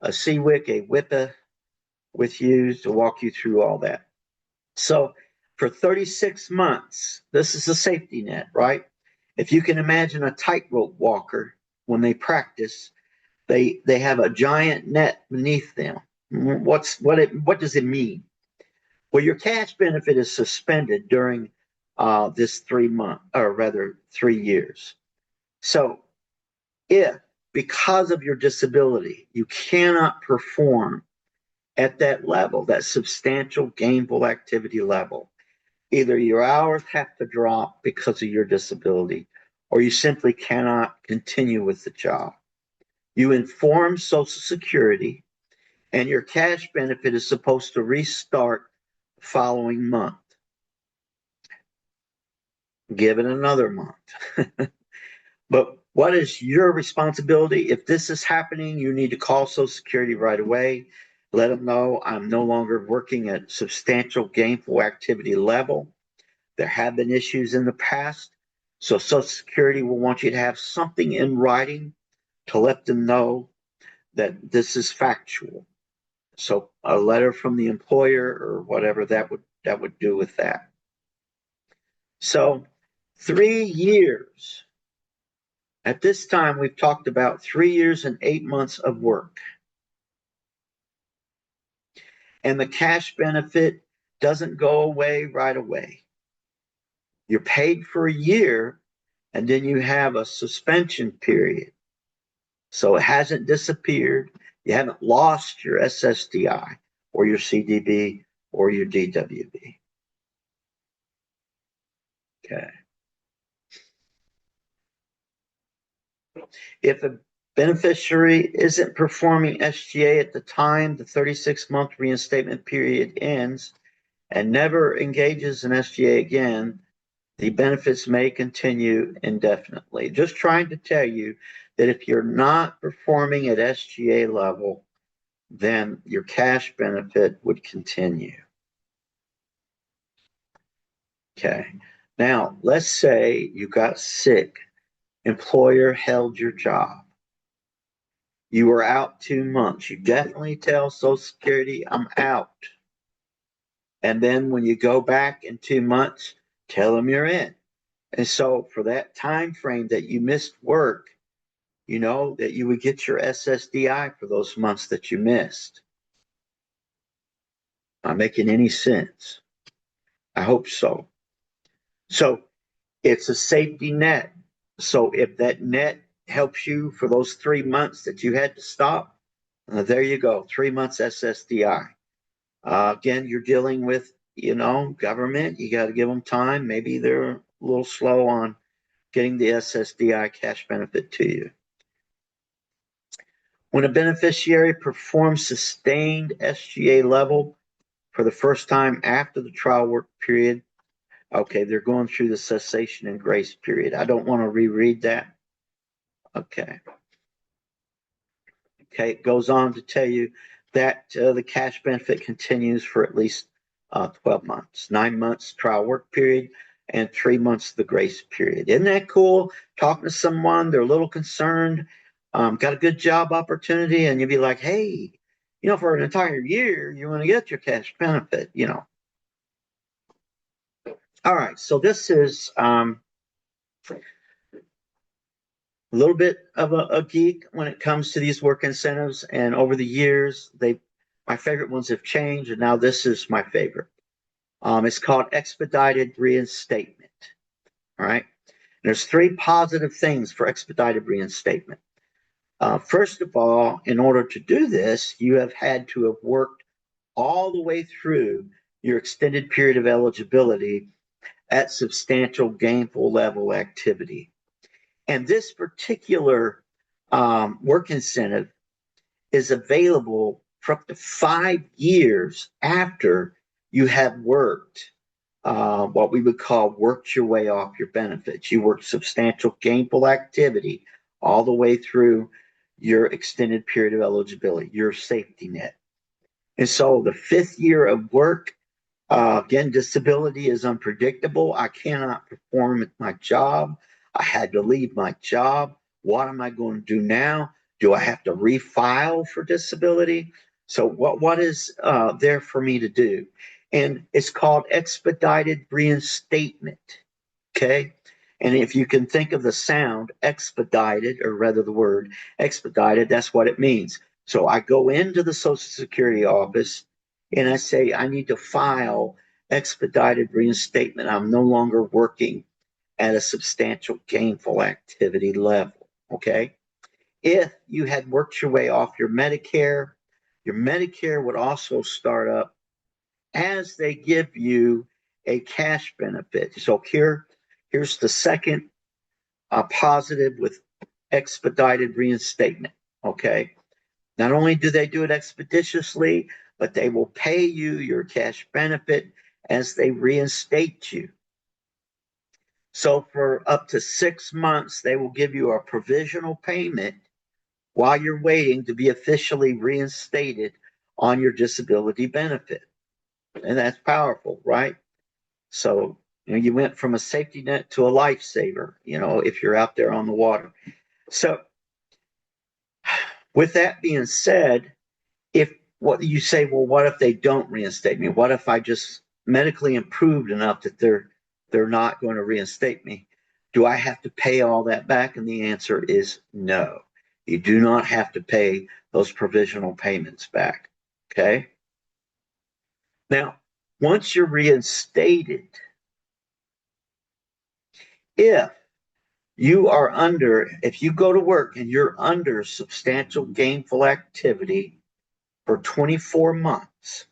CWIC, a WIPA with you to walk you through all that. So for 36 months, this is a safety net, right? If you can imagine a tightrope walker when they practice, they have a giant net beneath them. What does it mean? Well, your cash benefit is suspended during this 3 month, or rather 3 years. So if because of your disability you cannot perform at that level, that substantial gainful activity level, either your hours have to drop because of your disability, or you simply cannot continue with the job. You inform Social Security, and your cash benefit is supposed to restart the following month. Give it another month. But what is your responsibility? If this is happening, you need to call Social Security right away. Let them know I'm no longer working at substantial gainful activity level. There have been issues in the past. So Social Security will want you to have something in writing to let them know that this is factual. So a letter from the employer or whatever that would do with that. So 3 years. At this time, we've talked about 3 years and 8 months of work. And the cash benefit doesn't go away right away. You're paid for a year, and then you have a suspension period. So it hasn't disappeared. You haven't lost your SSDI or your CDB or your DWB. Okay. If a beneficiary isn't performing SGA at the time the 36-month reinstatement period ends and never engages in SGA again, the benefits may continue indefinitely. Just trying to tell you that if you're not performing at SGA level, then your cash benefit would continue. Okay. Now, let's say you got sick, employer held your job. You were out 2 months. You definitely tell Social Security, I'm out. And then when you go back in 2 months, tell them you're in. And so for that time frame that you missed work, you know that you would get your SSDI for those months that you missed. Not making any sense? I hope so. So it's a safety net. So if that net helps you for those 3 months that you had to stop, there you go, 3 months SSDI. Again, you're dealing with, government. You got to give them time. Maybe they're a little slow on getting the SSDI cash benefit to you. When a beneficiary performs sustained SGA level for the first time after the trial work period, okay, they're going through the cessation and grace period. I don't want to reread that. Okay. Okay, it goes on to tell you that the cash benefit continues for at least 12 months, 9 months trial work period, and 3 months the grace period. Isn't that cool? Talking to someone, they're a little concerned, got a good job opportunity, and you'd be like, hey, for an entire year, you're going to get your cash benefit, All right, so this is a little bit of a geek when it comes to these work incentives, and over the years, my favorite ones have changed, and now this is my favorite. It's called expedited reinstatement. All right. There's three positive things for expedited reinstatement. First of all, in order to do this, you have had to have worked all the way through your extended period of eligibility at substantial gainful level activity. And this particular work incentive is available for up to 5 years after you have worked what we would call worked your way off your benefits. You worked substantial gainful activity all the way through your extended period of eligibility, your safety net. And so the fifth year of work, again, disability is unpredictable. I cannot perform my job. I had to leave my job. What am I going to do now? Do I have to refile for disability? So what is there for me to do? And it's called expedited reinstatement. Okay. And if you can think of the sound expedited, or rather the word expedited, that's what it means. So I go into the Social Security office and I say, I need to file expedited reinstatement. I'm no longer working at a substantial gainful activity level. Okay. If you had worked your way off your Medicare would also start up as they give you a cash benefit. So here's the second positive with expedited reinstatement. Okay. Not only do they do it expeditiously, but they will pay you your cash benefit as they reinstate you. So for up to 6 months, they will give you a provisional payment while you're waiting to be officially reinstated on your disability benefit. And that's powerful, right? So, you went from a safety net to a lifesaver, if you're out there on the water. So, with that being said, if what you say, well, what if they don't reinstate me? What if I just medically improved enough that they're not going to reinstate me? Do I have to pay all that back? And the answer is no. You do not have to pay those provisional payments back. Okay. Now, once you're reinstated, if if you go to work and you're under substantial gainful activity for 24 months,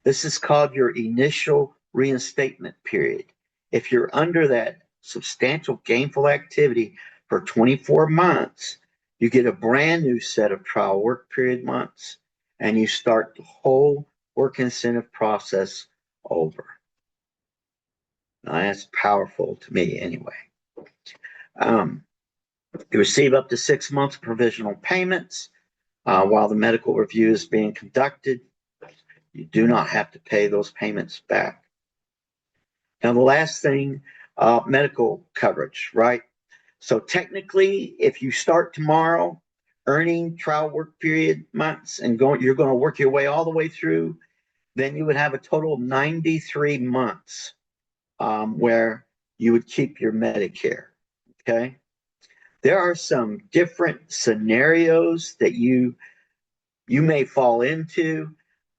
this is called your initial reinstatement period. If you're under that substantial gainful activity for 24 months, you get a brand new set of trial work period months and you start the whole work incentive process over. Now, that's powerful to me anyway. You receive up to 6 months provisional payments while the medical review is being conducted. You do not have to pay those payments back. Now, the last thing, medical coverage, right? So technically, if you start tomorrow earning trial work period months and you're going to work your way all the way through, then you would have a total of 93 months where you would keep your Medicare. Okay. There are some different scenarios that you may fall into.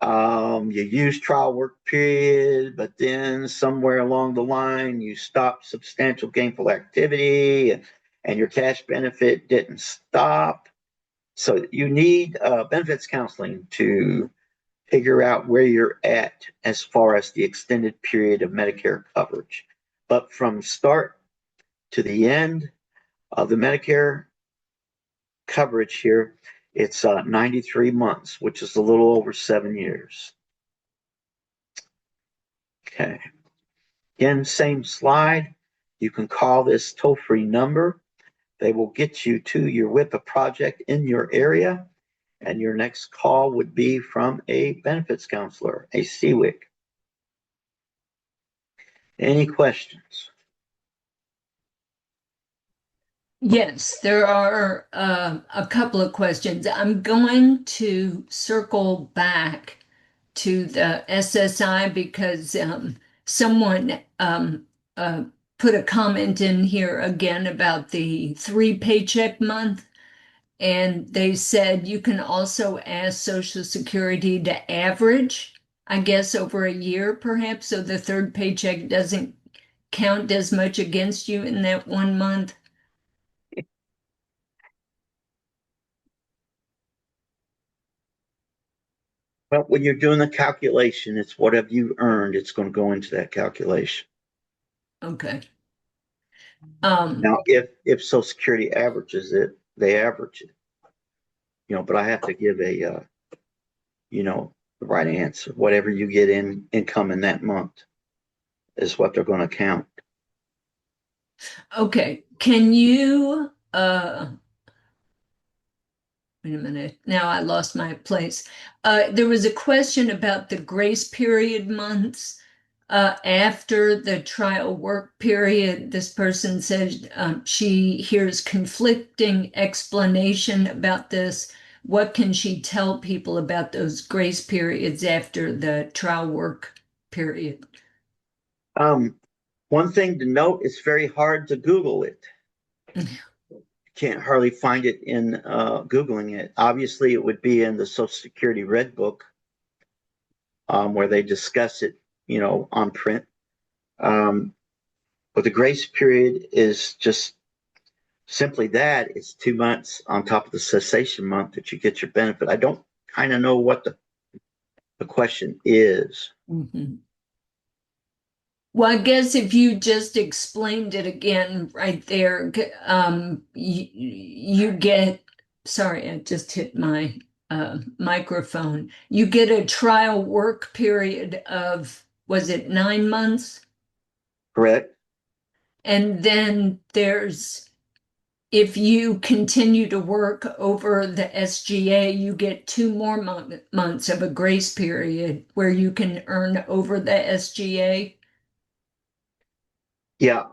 You use trial work period, but then somewhere along the line you stop substantial gainful activity and your cash benefit didn't stop. So you need benefits counseling to figure out where you're at as far as the extended period of Medicare coverage. But from start to the end of the Medicare coverage here, it's 93 months, which is a little over 7 years. Okay. Again, same slide. You can call this toll-free number. They will get you to your WIPA project in your area, and your next call would be from a benefits counselor, a CWIC. Any questions? Yes, there are a couple of questions. I'm going to circle back to the SSI because someone put a comment in here again about the 3 paycheck month. And they said you can also ask Social Security to average, I guess, over a year perhaps, so the third paycheck doesn't count as much against you in that 1 month. Well, when you're doing the calculation, it's what have you earned, it's going to go into that calculation. Okay. Now, if Social Security averages it, they average it, but I have to give the right answer. Whatever you get in income in that month is what they're going to count. Okay. Can you wait a minute. Now I lost my place. There was a question about the grace period months after the trial work period. This person said she hears conflicting explanation about this. What can she tell people about those grace periods after the trial work period? Um, One thing to note, it's very hard to Google it. Can't hardly find it in Googling it. Obviously, it would be in the Social Security Red Book where they discuss it, on print. Um, but the grace period is just simply that. It's 2 months on top of the cessation month that you get your benefit. I don't kind of know what the question is. Mhm. Well, I guess if you just explained it again right there, you get, sorry, I just hit my microphone. You get a trial work period of, was it 9 months? Correct? And then if you continue to work over the SGA, you get 2 more months of a grace period where you can earn over the SGA. Yeah.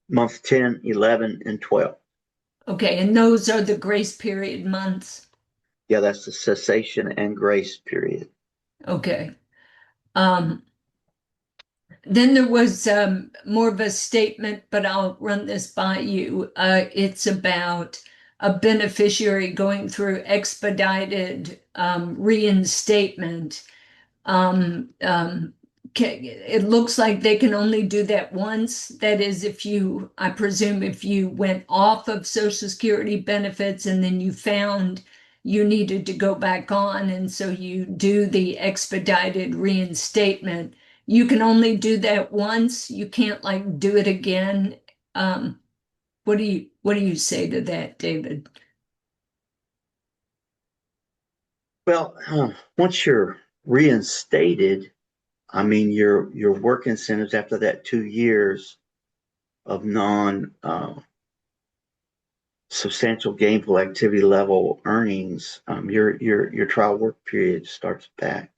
Month 10, 11, and 12. Okay, and those are the grace period months. Yeah, that's the cessation and grace period. Okay. Um, then there was more of a statement, but I'll run this by you. It's about a beneficiary going through expedited reinstatement. Um, um, it looks like they can only do that once. That is, I presume, if you went off of Social Security benefits and then you found you needed to go back on, and so you do the expedited reinstatement. You can only do that once. You can't like do it again. Um, what do you say to that, David? Well, once you're reinstated, I mean, your work incentives after that 2 years of non substantial gainful activity level earnings, your trial work period starts back.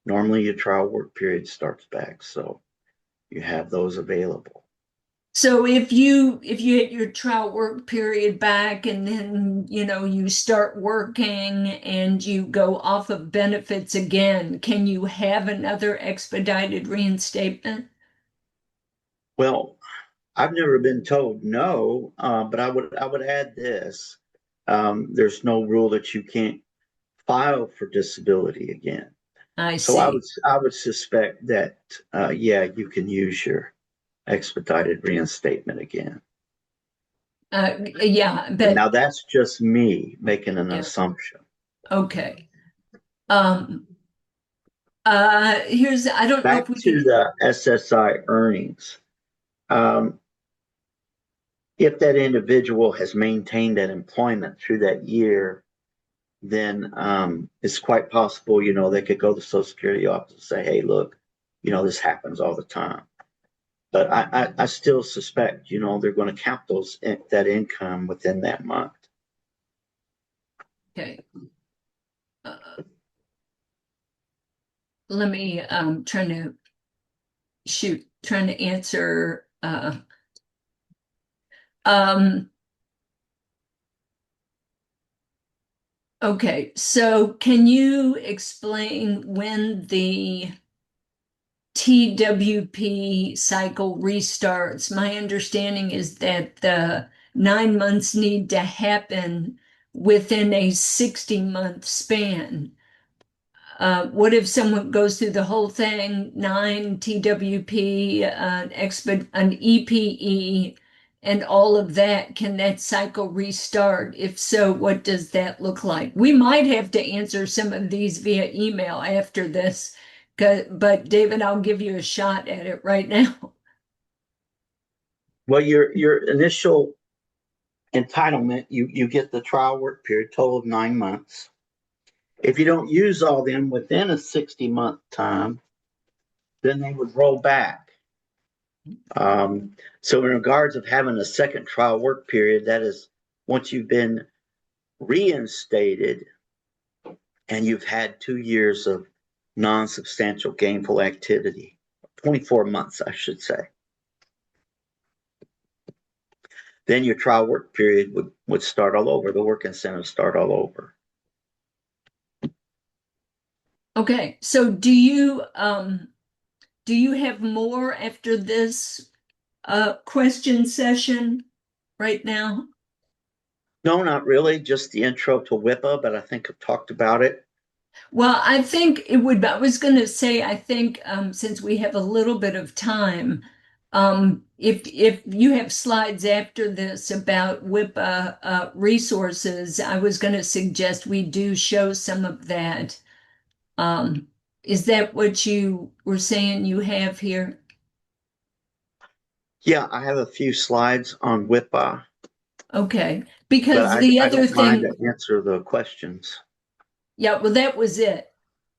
Normally, your trial work period starts back, so you have those available. So if you hit your trial work period back and then you start working and you go off of benefits again, can you have another expedited reinstatement? Well, I've never been told no, but I would add this: there's no rule that you can't file for disability again. I So I would see. I would suspect that yeah, you can use your expedited reinstatement again. Yeah, But but now that's just me making an yeah, assumption. okay. Um, I don't know if Back we to can. the SSI earnings. Um, if that individual has maintained that employment through that year, then it's quite possible, they could go to the Social Security office and say, hey, look, this happens all the time. But I still suspect, they're going to count that income within that month. Okay. Uh, let me trying to answer um okay, so can you explain when the TWP cycle restarts, my understanding is that the 9 months need to happen within a 60-month span. What if someone goes through the whole thing, 9 TWP, an EPE, and all of that? Can that cycle restart? If so, what does that look like? We might have to answer some of these via email after this, but David, I'll give you a shot at it right now. Well, your initial entitlement, you get the trial work period, total of 9 months. If you don't use all them within a 60-month time, then they would roll back. So in regards of having a second trial work period, that is once you've been reinstated and you've had 2 years of non-substantial gainful activity, 24 months, I should say. Then your trial work period would start all over. The work incentives start all over. Okay, so do you have more after this question session right now? No, not really. Just the intro to WIPA, but I think I've talked about it. Well, I think it would, I was going to say, I think since we have a little bit of time, if you have slides after this about WIPA resources, I was going to suggest we do show some of that. Is that what you were saying you have here? Yeah, I have a few slides on WIPA, Okay, but because I, the I other don't mind thing, to answer the questions. yeah, well, that was it.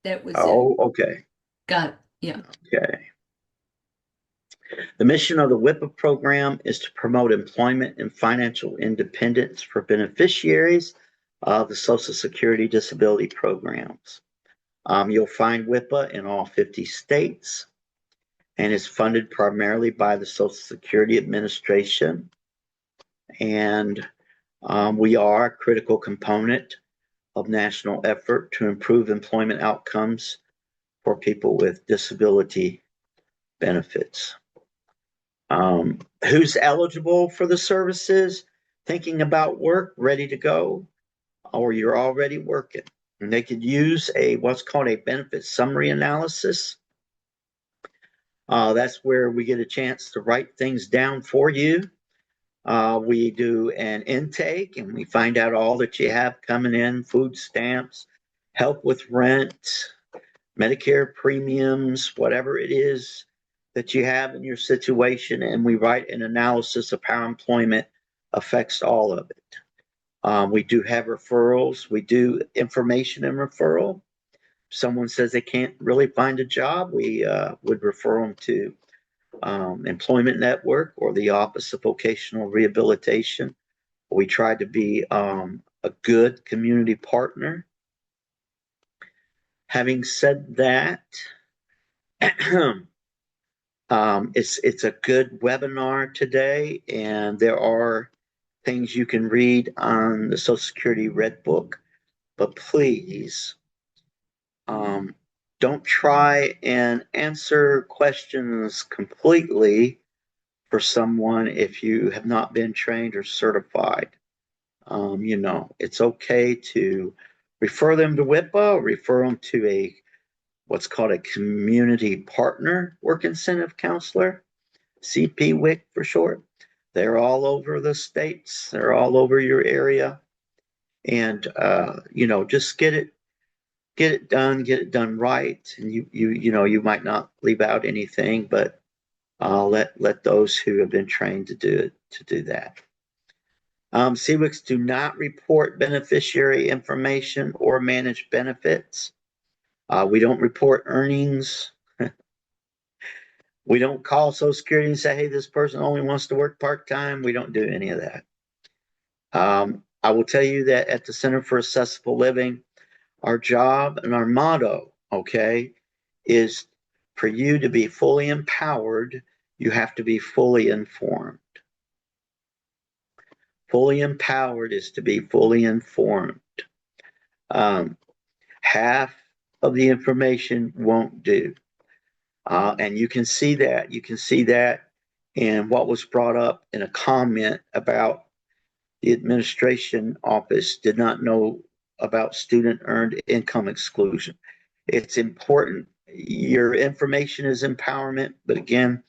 That was it. Oh, okay. Got it. Yeah. Okay. The mission of the WIPA program is to promote employment and financial independence for beneficiaries of the Social Security disability programs. You'll find WIPA in all 50 states and is funded primarily by the Social Security Administration. And we are a critical component of national effort to improve employment outcomes for people with disability benefits. Who's eligible for the services? Thinking about work, ready to go, or you're already working. And they could use what's called a benefit summary analysis. That's where we get a chance to write things down for you. We do an intake and we find out all that you have coming in: food stamps, help with rent, Medicare premiums, whatever it is that you have in your situation. And we write an analysis of how employment affects all of it. We do have referrals. We do information and referral. If someone says they can't really find a job, we would refer them to Employment Network or the Office of Vocational Rehabilitation. We try to be a good community partner. Having said that, it's a good webinar today, and there are things you can read on the Social Security Red Book, but please don't try and answer questions completely for someone if you have not been trained or certified. It's okay to refer them to WIPA, refer them to what's called a community partner work incentive counselor, CPWIC for short. They're all over the states. They're all over your area. And, just get it done right. And you might not leave out anything, but let those who have been trained to do that. CWICs do not report beneficiary information or manage benefits. We don't report earnings. We don't call Social Security and say, hey, this person only wants to work part-time. We don't do any of that. I will tell you that at the Center for Accessible Living, our job and our motto, okay, is for you to be fully empowered, you have to be fully informed. Fully empowered is to be fully informed. Half of the information won't do. And you can see that in what was brought up in a comment about the administration office did not know about student earned income exclusion. It's important. Your information is empowerment, but again,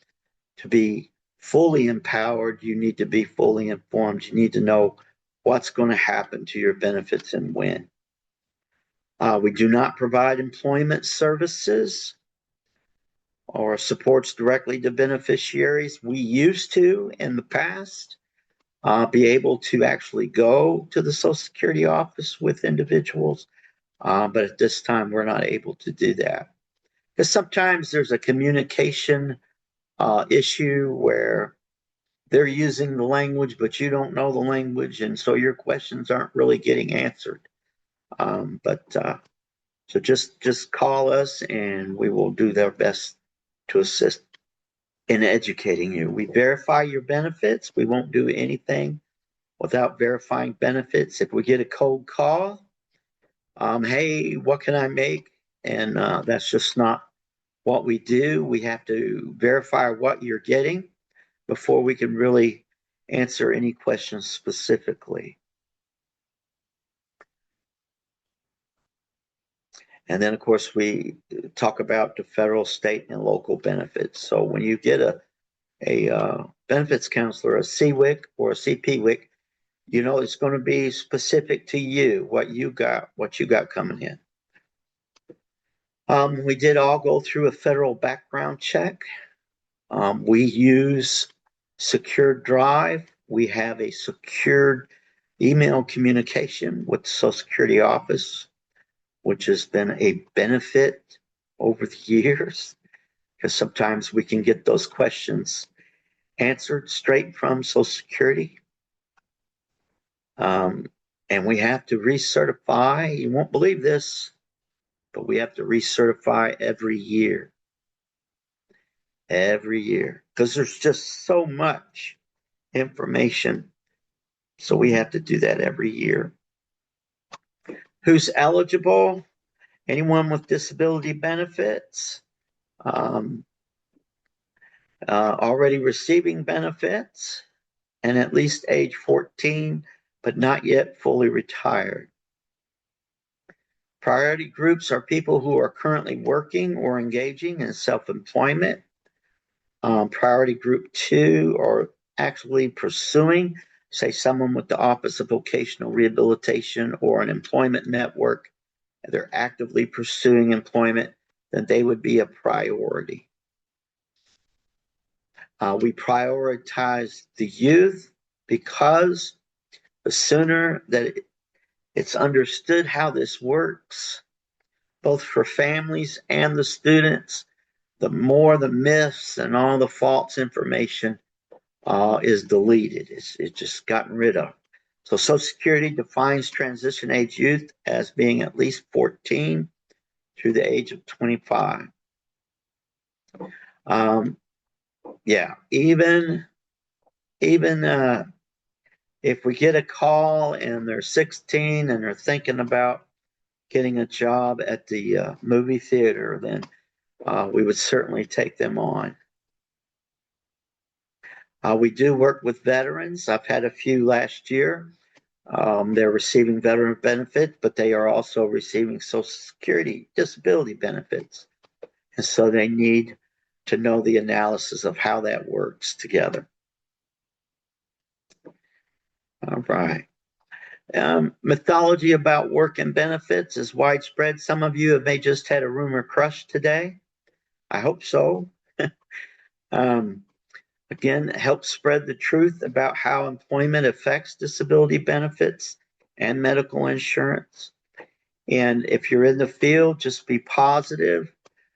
to be fully empowered, you need to be fully informed. You need to know what's going to happen to your benefits and when. We do not provide employment services or supports directly to beneficiaries. We used to in the past be able to actually go to the Social Security office with individuals, but at this time we're not able to do that. Because sometimes there's a communication issue where they're using the language, but you don't know the language, and so your questions aren't really getting answered. But so just call us, and we will do their best to assist in educating you. We verify your benefits. We won't do anything without verifying benefits. If we get a cold call, hey, what can I make? And that's just not what we do. We have to verify what you're getting before we can really answer any questions specifically. And then, of course, we talk about the federal, state, and local benefits. So when you get a benefits counselor, a CWIC or a CPWIC, you know it's going to be specific to you, what you got coming in. We did all go through a federal background check. We use Secured Drive. We have a secured email communication with the Social Security office, which has been a benefit over the years because sometimes we can get those questions answered straight from Social Security. And we have to recertify. You won't believe this, but we have to recertify every year. Every year. Because there's just so much information. So we have to do that every year. Who's eligible? Anyone with disability benefits, already receiving benefits, and at least age 14, but not yet fully retired. Priority groups are people who are currently working or engaging in self-employment. Priority group 2 are actually pursuing, say, someone with the Office of Vocational Rehabilitation or an employment network. They're actively pursuing employment, then they would be a priority. We prioritize the youth because the sooner that it's understood how this works, both for families and the students, the more the myths and all the false information is deleted. It's just gotten rid of. So Social Security defines transition age youth as being at least 14 through the age of 25. Yeah, even if we get a call and they're 16 and they're thinking about getting a job at the movie theater, then we would certainly take them on. We do work with veterans. I've had a few last year. They're receiving veteran benefits, but they are also receiving Social Security disability benefits. And so they need to know the analysis of how that works together. All right. Mythology about work and benefits is widespread. Some of you may just had a rumor crush today. I hope so. Again, help spread the truth about how employment affects disability benefits and medical insurance. And if you're in the field, just be positive,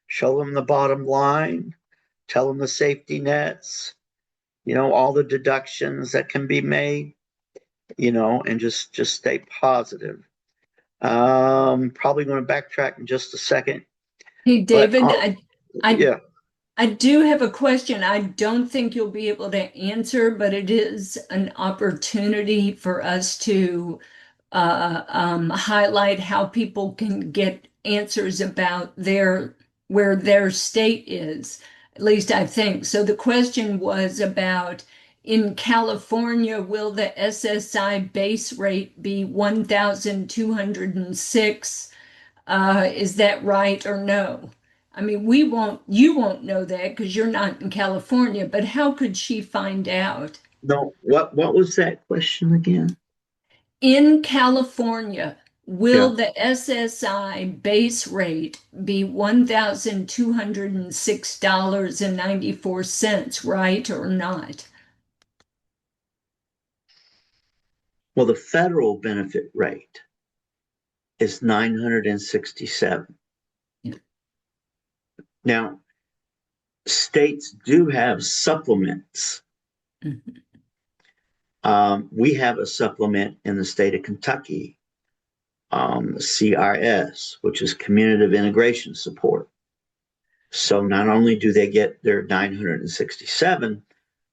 show them the bottom line, tell them the safety nets, all the deductions that can be made, and just stay positive. Probably going to backtrack in just a second, Hey, but David, I yeah. I do have a question. I don't think you'll be able to answer, but it is an opportunity for us to highlight how people can get answers about their where their state is. At least I think. So the question was about in California, will the SSI base rate be 1,206? Is that right or no? I mean, you won't know that because you're not in California, but how could she find out? No, what was that question again? In California, Yeah. will the SSI base rate be $1,206.94, right or not? Well, the federal benefit rate is 967. Yeah. Now, states do have supplements. Mhm. We have a supplement in the state of Kentucky, CRS, which is Community Integration Support. So not only do they get their 967,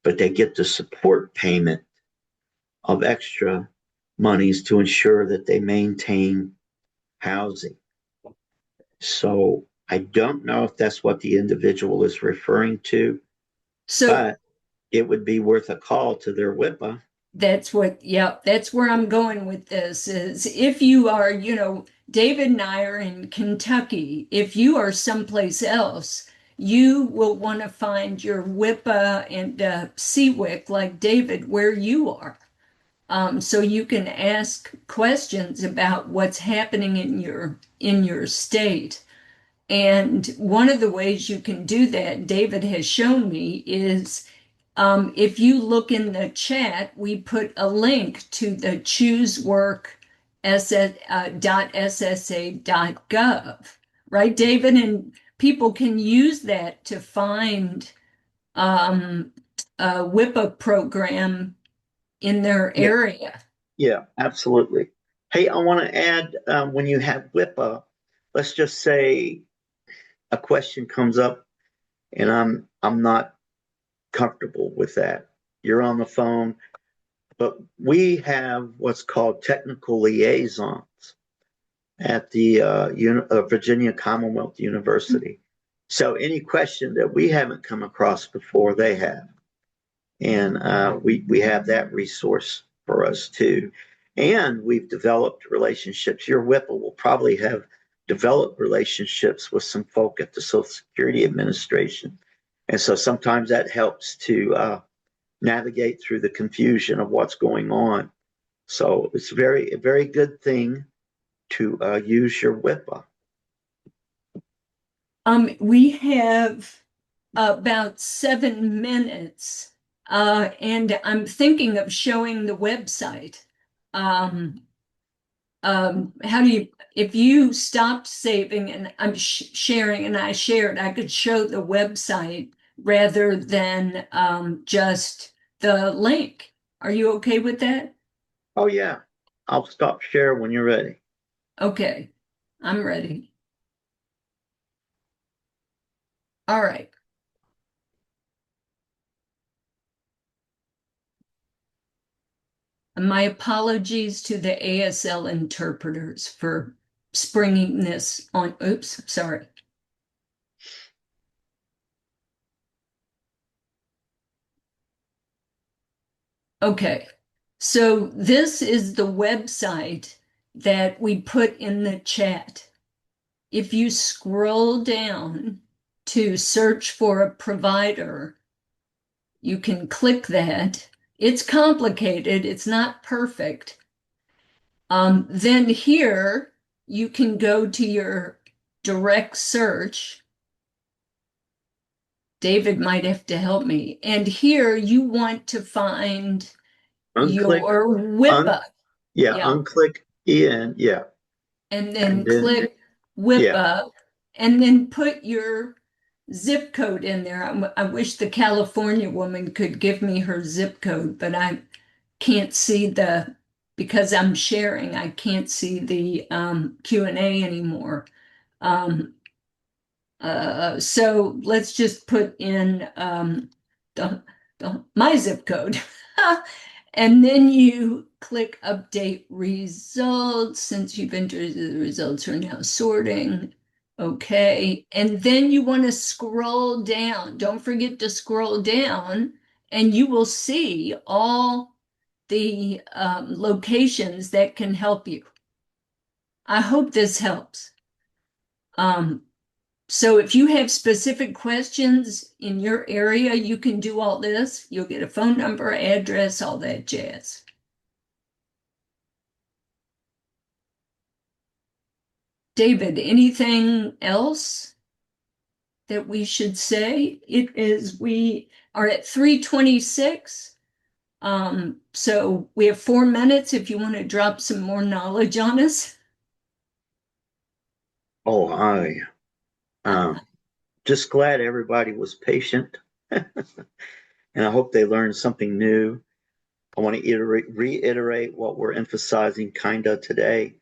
but they get the support payment of extra monies to ensure that they maintain housing. So I don't know if that's what the individual is referring to, So but it would be worth a call to their WIPA. yeah, that's where I'm going with this is if you are, David and I are in Kentucky. If you are someplace else, you will want to find your WIPA and CWIC like David where you are. So you can ask questions about what's happening in your state. And one of the ways you can do that, David has shown me, is if you look in the chat, we put a link to the choosework.ssa.gov, right, David? And people can use that to find a WIPA program in their Yeah, area. yeah, absolutely. Hey, I want to add when you have WIPA, let's just say a question comes up and I'm not comfortable with that. You're on the phone, but we have what's called technical liaisons at the Virginia Commonwealth University. So any question that we haven't come across before, they have, and we have that resource for us too. And we've developed relationships. Your WIPA will probably have developed relationships with some folk at the Social Security Administration, and so sometimes that helps to navigate through the confusion of what's going on. So it's a very good thing to use your WIPA. We have about 7 minutes, and I'm thinking of showing the website. Um, how do you, if you stopped saving and I'm sharing and I shared, I could show the website rather than just the link. Are you okay with that? Oh, yeah. I'll stop share when you're ready. Okay, I'm ready. All right. My apologies to the ASL interpreters for springing this on. Oops, sorry. Okay, so this is the website that we put in the chat. If you scroll down to search for a provider, you can click that. It's complicated, it's not perfect. Then here you can go to your direct search. David might have to help me. And here you want to find Unclick, your un, WIPA. yeah, Yeah. unclick in, yeah. And And then then, click yeah. WIPA and then put your zip code in there. I wish the California woman could give me her zip code, but I can't see because I'm sharing, I can't see the Q&A anymore. Um, so let's just put in the, my zip code. And then you click update results. Since you've entered the results are now sorting. Okay, and then you want to scroll down. Don't forget to scroll down, and you will see all the locations that can help you. I hope this helps. Um, so if you have specific questions in your area, you can do all this. You'll get a phone number, address, all that jazz. David, anything else that we should say? We are at 3:26. So we have 4 minutes if you want to drop some more knowledge on us. Oh, I just glad everybody was patient, and I hope they learned something new. I want to reiterate what we're emphasizing kind of today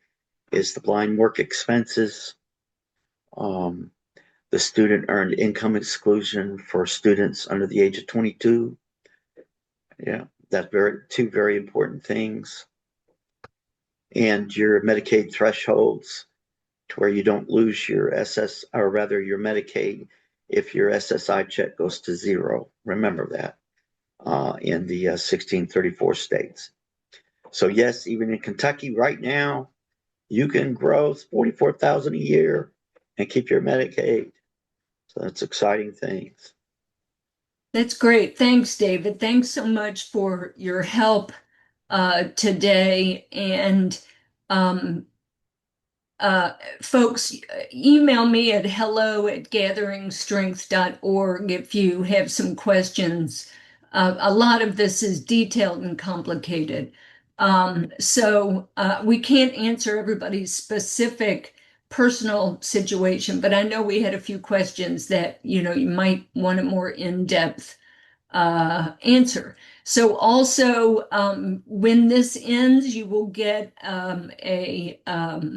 is the blind work expenses, um, the student earned income exclusion for students under the age of 22. Yeah, that's two very important things. And your Medicaid thresholds to where you don't lose your or rather your Medicaid if your SSI check goes to zero. Remember that in the 1634 states. So yes, even in Kentucky right now, you can grow 44,000 a year and keep your Medicaid. So that's exciting things. That's great. Thanks, David. Thanks so much for your help today. And um, uh, folks, email me at hello@gatheringstrength.org if you have some questions. A lot of this is detailed and complicated. So we can't answer everybody's specific personal situation, but I know we had a few questions that, you might want a more in-depth answer. So also, when this ends, you will get a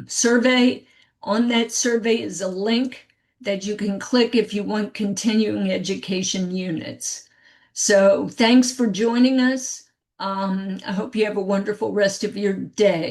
survey. On that survey is a link that you can click if you want continuing education units. So thanks for joining us. I hope you have a wonderful rest of your day.